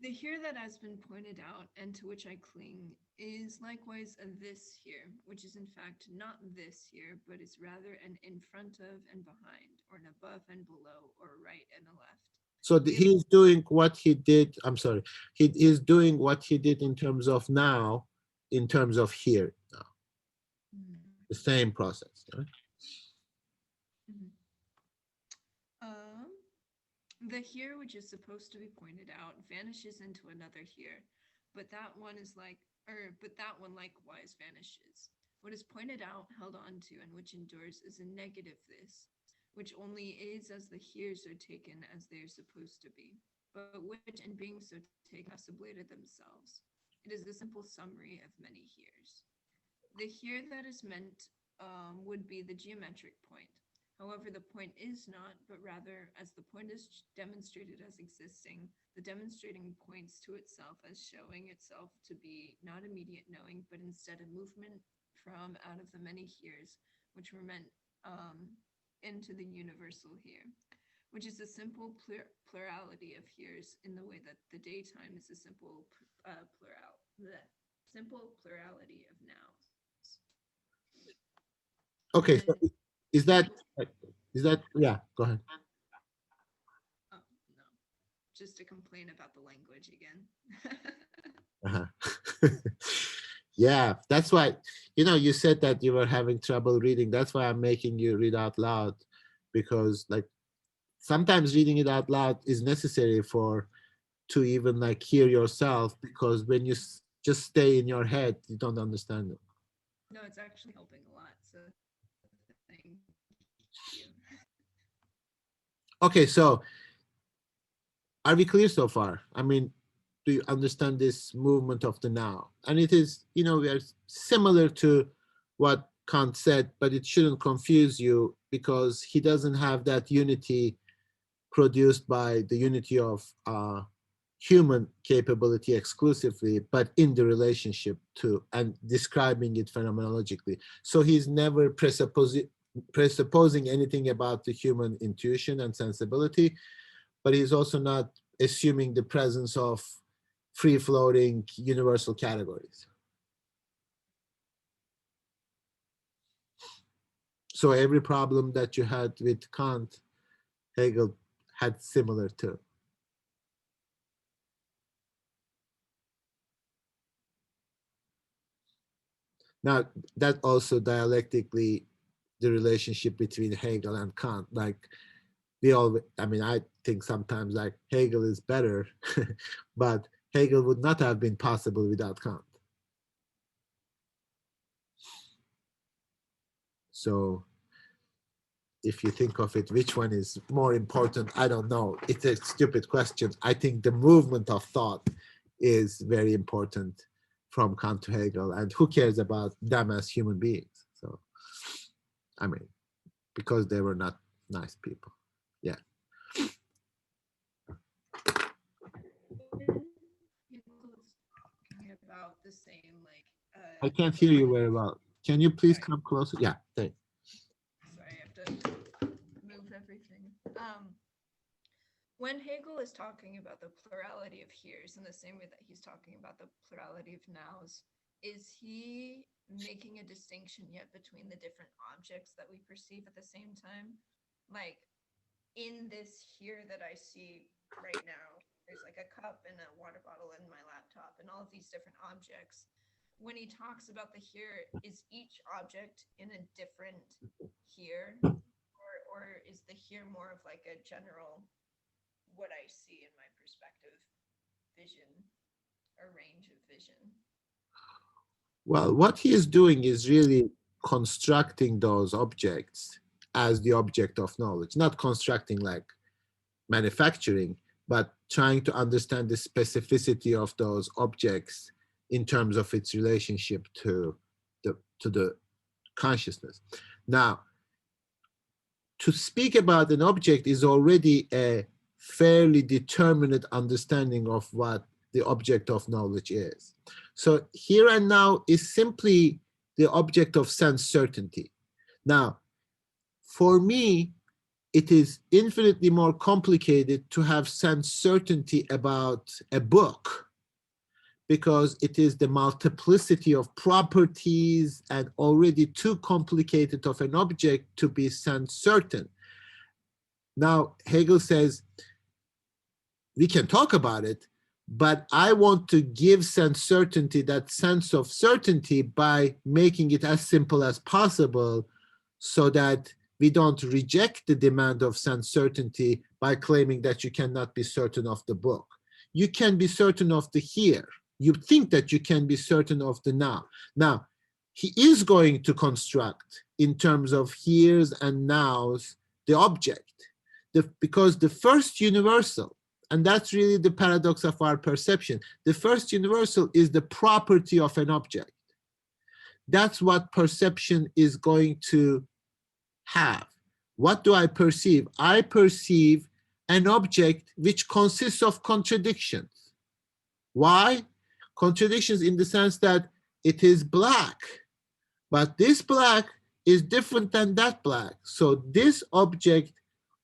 The here that has been pointed out and to which I cling is likewise a this here, which is in fact not this here, but is rather an in front of and behind, or an above and below, or a right and a left. So he's doing what he did, I'm sorry, he is doing what he did in terms of now, in terms of here now. The same process, right? The here which is supposed to be pointed out vanishes into another here, but that one likewise vanishes. What is pointed out, held on to, and which endures is a negative this, which only is as the heres are taken as they are supposed to be, but which in being so taken have sublated themselves. It is a simple summary of many heres. The here that is meant would be the geometric point, However, the point is not, but rather, as the point is demonstrated as existing, the demonstrating points to itself as showing itself to be not immediate knowing, but instead a movement from out of the many heres, which were meant into the universal here, which is a simple plurality of heres in the way that the daytime is a simple simple plurality of nows. Okay, so And is that, Hegel- yeah, go ahead. oh, no, just to complain about the language again. Uh-huh. Yeah, that's why, you said that you were having trouble reading. That's why I'm making you read out loud, because like sometimes reading it out loud is necessary to even like hear yourself, because when you just stay in your head, you don't understand it. No, it's actually helping a lot. So thank you. Okay, so are we clear so far? I mean, do you understand this movement of the now? And it is, we are similar to what Kant said, but it shouldn't confuse you, because he doesn't have that unity produced by the unity of human capability exclusively, but in the relationship to, and describing it phenomenologically. So he's never presupposing anything about the human intuition and sensibility, but he's also not assuming the presence of free-floating universal categories. So every problem that you had with Kant, Hegel had similar too. Now, that also dialectically, the relationship between Hegel and Kant, like I think sometimes like Hegel is better, but Hegel would not have been possible without Kant. So if you think of it, which one is more important? I don't know. It's a stupid question. I think the movement of thought is very important from Kant to Hegel, and who cares about them as human beings? So, I mean, because they were not nice people. Yeah. Talking about the same, like, I can't hear you very plurality. well. Can you please Sorry. come closer? Yeah, thanks. Sorry, I have to move everything. When Hegel is talking about the plurality of heres in the same way that he's talking about the plurality of nows, is he making a distinction yet between the different objects that we perceive at the same time? Like in this here that I see right now, there's like a cup and a water bottle and my laptop and all of these different objects. When he talks about the here, is each object in a different here? Or is the here more of like a general what I see in my perspective vision or range of vision? Well, what he is doing is really constructing those objects as the object of knowledge, not constructing like manufacturing, but trying to understand the specificity of those objects in terms of its relationship to the consciousness. Now, to speak about an object is already a fairly determinate understanding of what the object of knowledge is. So here and now is simply the object of sense certainty. Now, for me, it is infinitely more complicated to have sense certainty about a book, because it is the multiplicity of properties and already too complicated of an object to be sense certain. Now, Hegel says, we can talk about it, but I want to give sense certainty, that sense of certainty, by making it as simple as possible, so that we don't reject the demand of sense certainty by claiming that you cannot be certain of the book. You can be certain of the here. You think that you can be certain of the now. Now, he is going to construct in terms of heres and nows the object, because the first universal, and that's really the paradox of our perception, the first universal is the property of an object. That's what perception is going to have. what do I perceive? I perceive an object which consists of contradictions. Why? Contradictions in the sense that it is black, but this black is different than that black. So this object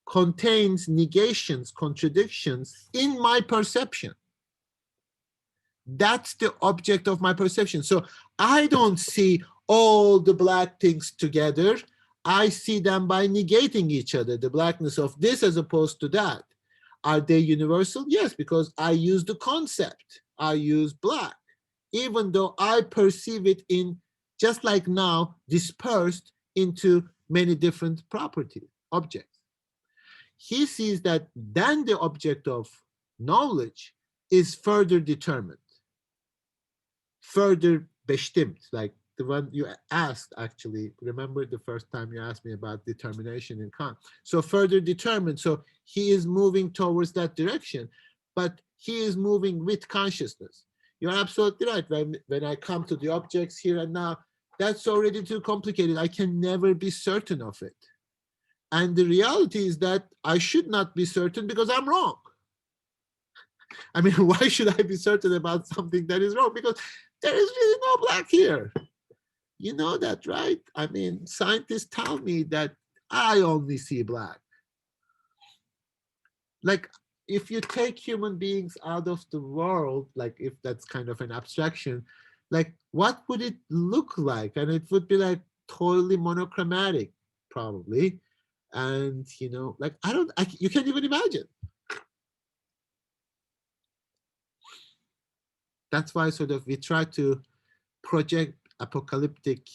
contains negations, contradictions in my perception. That's the object of my perception. So I don't see all the black things together. I see them by negating each other, the blackness of this as opposed to that. Are they universal? Yes, because I use the concept. I use black, even though I perceive it in, just like now, dispersed into many different property objects. He sees that then the object of knowledge is further determined, further bestimmt, like the one you asked, actually. Remember the first time you asked me about determination in Kant. So further determined, so he is moving towards that direction, but he is moving with consciousness. You're absolutely right. When I come to the objects here and now, that's already too complicated. I can never be certain of it. And the reality is that I should not be certain because I'm wrong. I mean, why should I be certain about something that is wrong? Because there is really no black here. You know that, right? I mean, scientists tell me that I only see black. Like, if you take human beings out of the world, like if that's kind of an abstraction, like what would it look like? And it would be like totally monochromatic, probably. And, you know, like, you can't even imagine. That's why sort of we try to project apocalyptic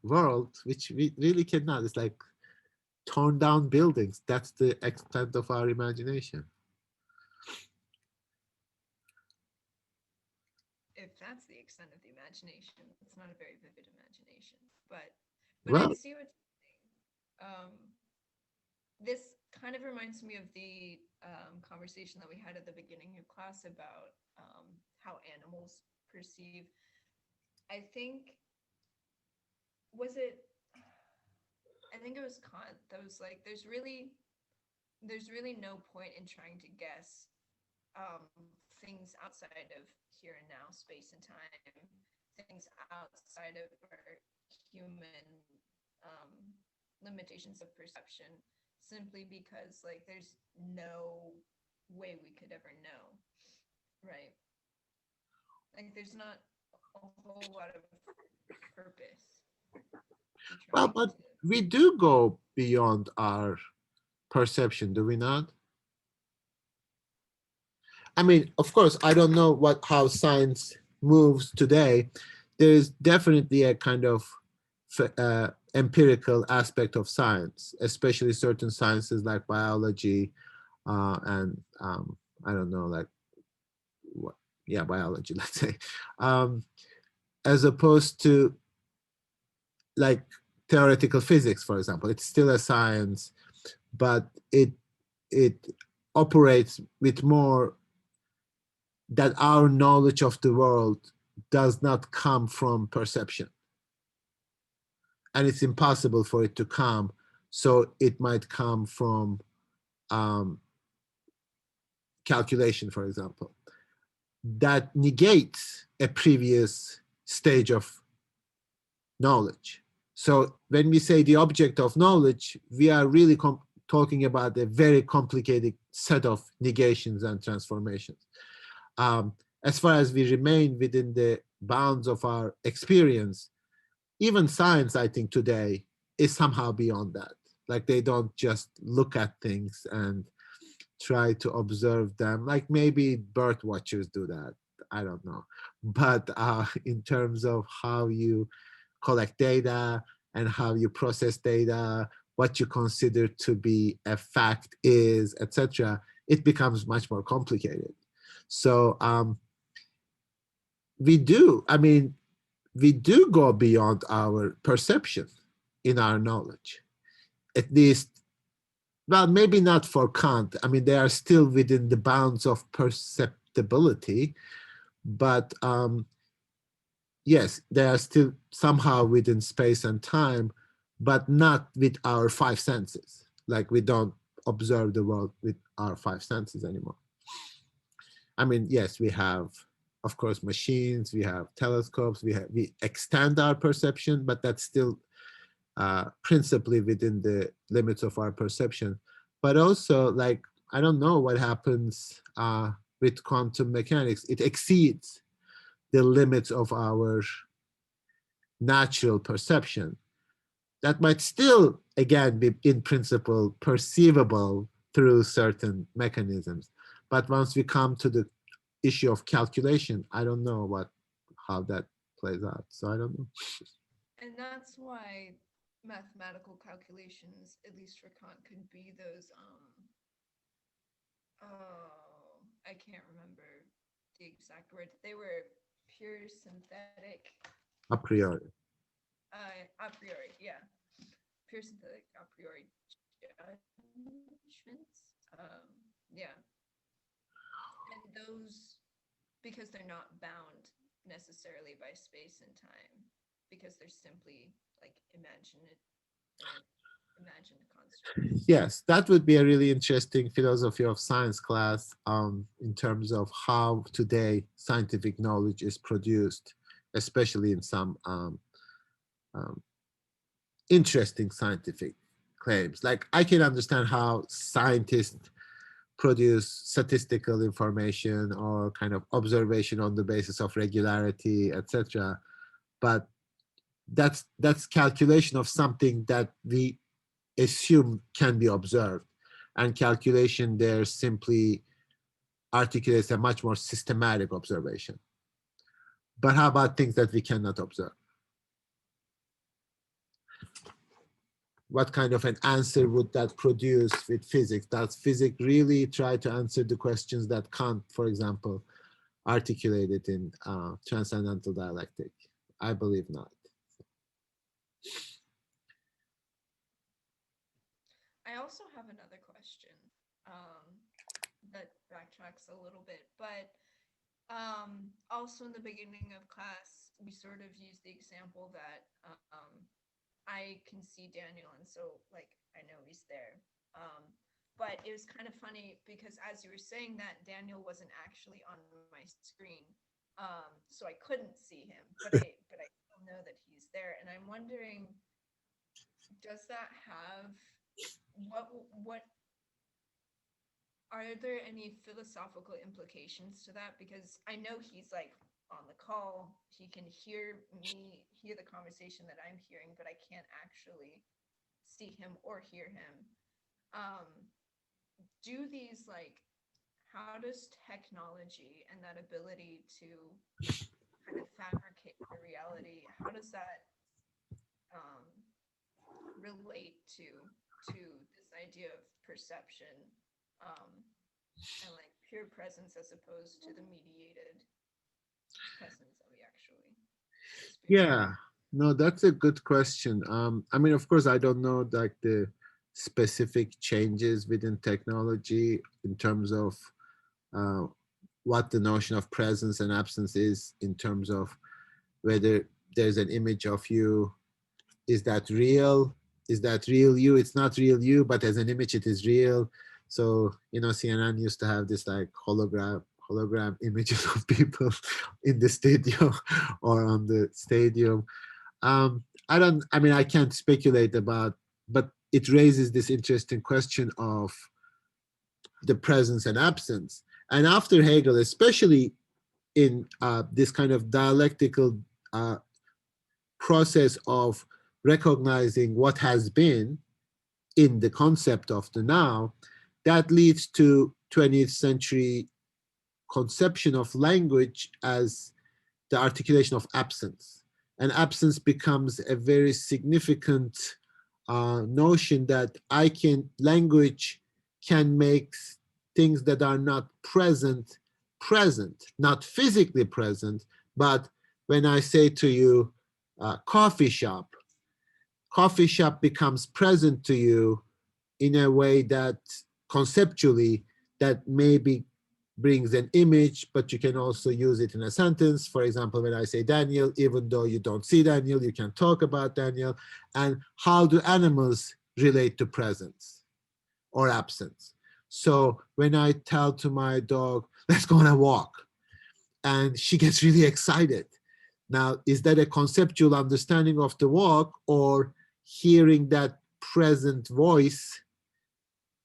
world, which we really cannot. It's like torn down buildings. That's the extent of our imagination. If that's the extent of the imagination, it's not a very vivid imagination. But Well, I see what you're saying. This kind of reminds me of the conversation that we had at the beginning of class about how animals perceive. I think it was Kant that was like, there's really no point in trying to guess things outside of here and now, space and time, things outside of our human limitations of perception, simply because like there's no way we could ever know, right? Like there's not a whole lot of purpose. well, but we do go beyond our perception, do we not? I mean, of course, I don't know how science moves today. There's definitely a kind of empirical aspect of science, especially certain sciences like biology and I don't know, like what? Yeah, biology, let's say, as opposed to like theoretical physics, for example. It's still a science, but it operates with more that our knowledge of the world does not come from perception. And it's impossible for it to come. So it might come from calculation, for example. That negates a previous stage of knowledge. So when we say the object of knowledge, we are really talking about a very complicated set of negations and transformations. As far as we remain within the bounds of our experience, even science, I think today, is somehow beyond that. Like they don't just look at things and try to observe them. Like maybe bird watchers do that. I don't know. But in terms of how you collect data and how you process data, what you consider to be a fact is, etc., it becomes much more complicated. So we do go beyond our perception in our knowledge, at least. Well, maybe not for Kant. I mean, they are still within the bounds of perceptibility, but yes, they are still somehow within space and time, but not with our five senses. Like we don't observe the world with our five senses anymore. I mean, yes, we have, of course, machines, we have telescopes, we extend our perception, but that's still principally within the limits of our perception. But also, like, I don't know what happens with quantum mechanics. It exceeds the limits of our natural perception. That might still, again, be in principle perceivable through certain mechanisms. But once we come to the issue of calculation, I don't know how that plays out. So I don't know. And that's why mathematical calculations, at least for Kant, could be those oh, I can't remember the exact word. They were pure synthetic A priori. a priori, yeah. Pure synthetic a priori judgments. Yeah. And those, because they're not bound necessarily by space and time, because they're simply like imagined constructs. Yes, that would be a really interesting philosophy of science class in terms of how today scientific knowledge is produced, especially in some um, interesting scientific claims. Like I can understand how scientists produce statistical information or kind of observation on the basis of regularity, etc. But that's calculation of something that we assume can be observed, and calculation there simply articulates a much more systematic observation. But how about things that we cannot observe? What kind of an answer would that produce with physics? Does physics really try to answer the questions that Kant, for example, articulated in transcendental dialectic? I believe not. I also have another question that backtracks a little bit, but also in the beginning of class, we sort of used the example that I can see Daniel, and so like I know he's there. But it was kind of funny because as you were saying that, Daniel wasn't actually on my screen, so I couldn't see him. But I still know that he's there, and I'm wondering, does that have what are there any philosophical implications to that? Because I know he's like on the call, he can hear the conversation that I'm hearing, but I can't actually see him or hear him. Do these like, how does technology and that ability to kind of fabricate the reality, how does that relate to this idea of perception and like pure presence as opposed to the mediated presence that we actually experience? Yeah, no, that's a good question. I mean, of course, I don't know like the specific changes within technology in terms of what the notion of presence and absence is, in terms of whether there's an image of you. Is that real? Is that real you? It's not real you, but as an image, it is real. So, CNN used to have this like hologram images of people in the studio or on the stadium. I can't speculate about, but it raises this interesting question of the presence and absence. And after Hegel, especially in this kind of dialectical process of recognizing what has been in the concept of the now, that leads to 20th century conception of language as the articulation of absence. And absence becomes a very significant notion that language can make things that are not present, not physically present, but when I say to you, coffee shop becomes present to you in a way that conceptually that maybe brings an image, but you can also use it in a sentence. For example, when I say Daniel, even though you don't see Daniel, you can talk about Daniel. And how do animals relate to presence or absence? So when I tell to my dog, let's go on a walk, and she gets really excited. Now, is that a conceptual understanding of the walk, or hearing that present voice,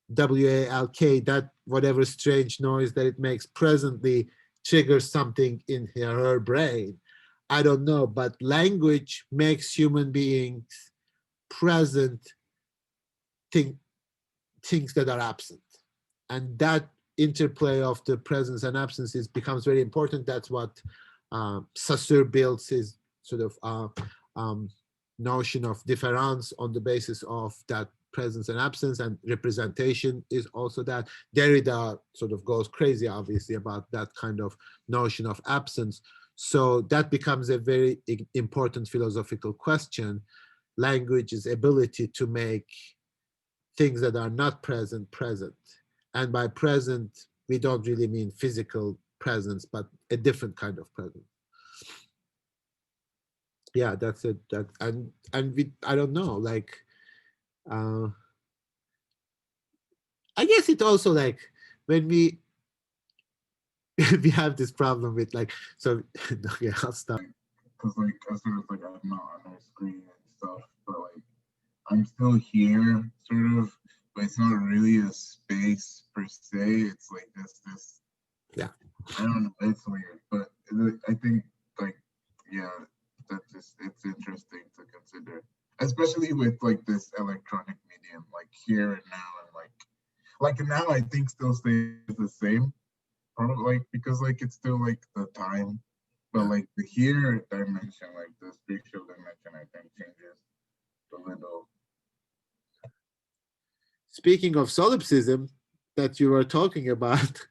WALK, that whatever strange noise that it makes presently triggers something in her brain? I don't know, but language makes human beings present things that are absent. And that interplay of the presence and absences becomes very important. That's what Saussure builds his sort of notion of difference on the basis of that presence and absence, and representation is also that. Derrida sort of goes crazy, obviously, about that kind of notion of absence. So that becomes a very important philosophical question, language's ability to make things that are not present present. And by present, we don't really mean physical presence, but a different kind of presence. Yeah, that's it. That and we, I don't know, like I guess it also, like, when we we have this problem with, like, so okay, I'll stop. Because like as soon as like I'm not on our screen and stuff, but like I'm still here, sort of, but it's not really a space per se. It's like this. Yeah. I don't know. It's weird, but I think like yeah, that's just it's interesting to consider, especially with like this electronic medium, like here and now, and like now I think still stays the same, probably, like because like it's still like the time, but like the here dimension, like the spiritual dimension, I think changes a little. Speaking of solipsism that you were talking about,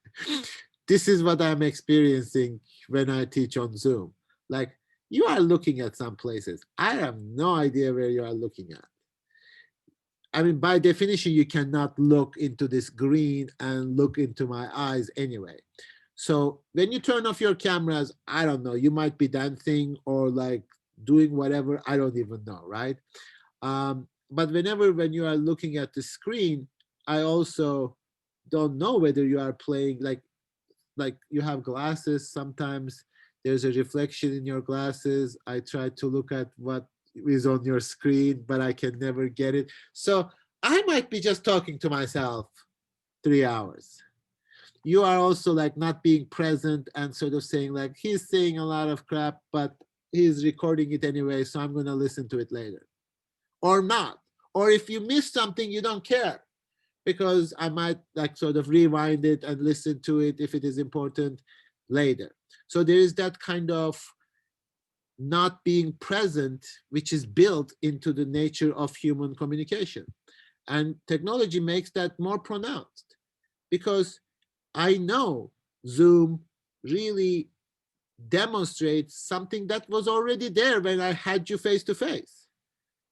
this is what I'm experiencing when I teach on Zoom. Like, you are looking at some places. I have no idea where you are looking at. I mean, by definition, you cannot look into this green and look into my eyes anyway. So when you turn off your cameras, I don't know, you might be dancing or like doing whatever, I don't even know, right? But when you are looking at the screen, I also don't know whether you are playing, like you have glasses. Sometimes there's a reflection in your glasses. I try to look at what is on your screen, but I can never get it. So I might be just talking to myself 3 hours. You are also like not being present and sort of saying like, he's saying a lot of crap, but he's recording it anyway, so I'm going to listen to it later. Or not. Or if you miss something, you don't care, because I might like sort of rewind it and listen to it if it is important later. So there is that kind of not being present, which is built into the nature of human communication. And technology makes that more pronounced, because I know Zoom really demonstrates something that was already there when I had you face to face.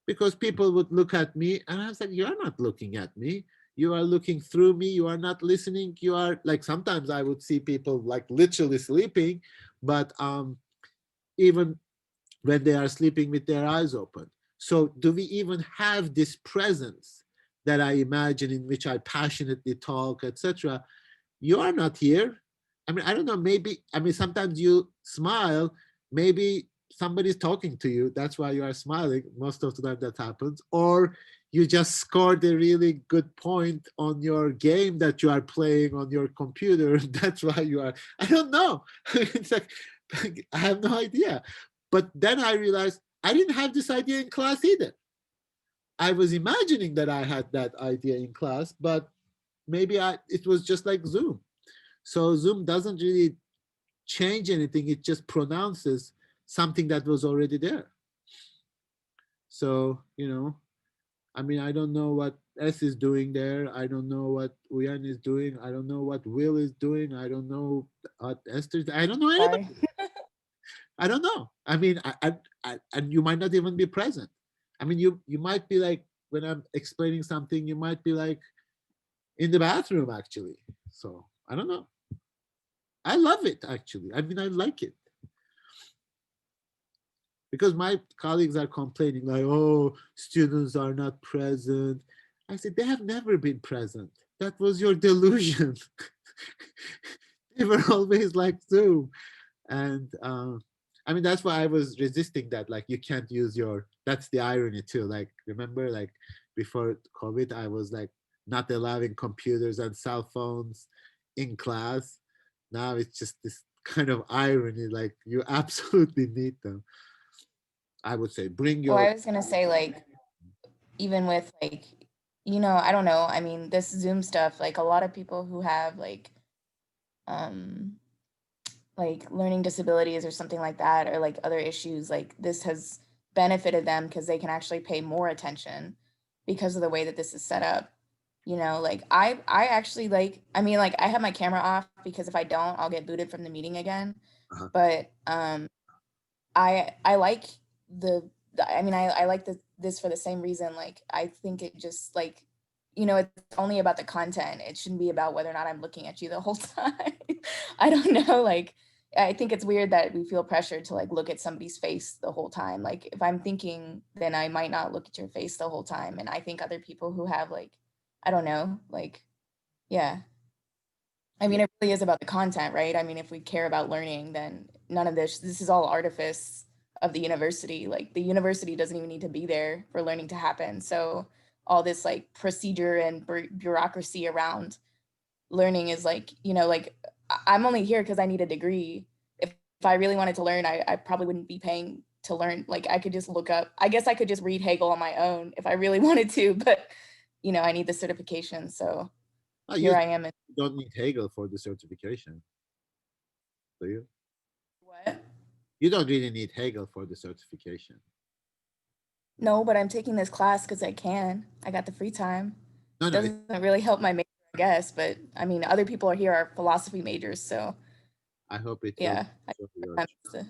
Because people would look at me and I was like, you're not looking at me. You are looking through me. You are not listening. You are like, sometimes I would see people like literally sleeping, but even when they are sleeping with their eyes open. So do we even have this presence that I imagine, in which I passionately talk, etc.? You are not here. I mean, I don't know, maybe, I mean, sometimes you smile, maybe somebody's talking to you, that's why you are smiling. Most of the time that happens. Or you just scored a really good point on your game that you are playing on your computer, that's why you are, I don't know. It's like, I have no idea. But then I realized I didn't have this idea in class either. I was imagining that I had that idea in class, but maybe it was just like Zoom. So Zoom doesn't really change anything. It just pronounces something that was already there. So, I mean, I don't know what S is doing there. I don't know what Uyan is doing. I don't know what Will is doing. I don't know what Esther. I don't know anybody. Sorry. I don't know. I mean, and you might not even be present. I mean, you might be like, when I'm explaining something, you might be like in the bathroom actually. So I don't know. I love it, actually. I mean, I like it. Because my colleagues are complaining like, oh, students are not present. I said, they have never been present. That was your delusion. They were always like Zoom. And I mean, that's why I was resisting that. Like, you can't use your, that's the irony too. Like, remember, like before COVID, I was like not allowing computers and cell phones in class. Now it's just this kind of irony, like you absolutely need them. I would say bring Well, your, I was gonna say like even with like, I don't know. I mean, this Zoom stuff, like a lot of people who have um like learning disabilities or something like that, or like other issues, like this has benefited them because they can actually pay more attention because of the way that this is set up. Like I actually like, I mean, like I have my camera off because if I don't, I'll get booted from the meeting again. uh-huh. But I like I mean, I like this for the same reason. Like I think it just like, it's only about the content. It shouldn't be about whether or not I'm looking at you the whole time. I don't know. Like I think it's weird that we feel pressured to like look at somebody's face the whole time. Like if I'm thinking, then I might not look at your face the whole time. And I think other people who have like, I don't know, like, yeah. I mean, it really is about the content, right? I mean, if we care about learning, then none of this is all artifice of the university. Like the university doesn't even need to be there for learning to happen. So all this like procedure and bureaucracy around learning is like, like I'm only here because I need a degree. If I really wanted to learn, I probably wouldn't be paying to learn. Like I could just look up, I guess I could just read Hegel on my own if I really wanted to, but I need the certification. So You here I am. don't need Hegel for the certification, do you? What? You don't really need Hegel for the certification. No, but I'm taking this class because I can. I got the free time. No, no, Doesn't really help my major, I guess, but I mean, other people are here are philosophy majors, so I hope it will yeah. show your I'm to-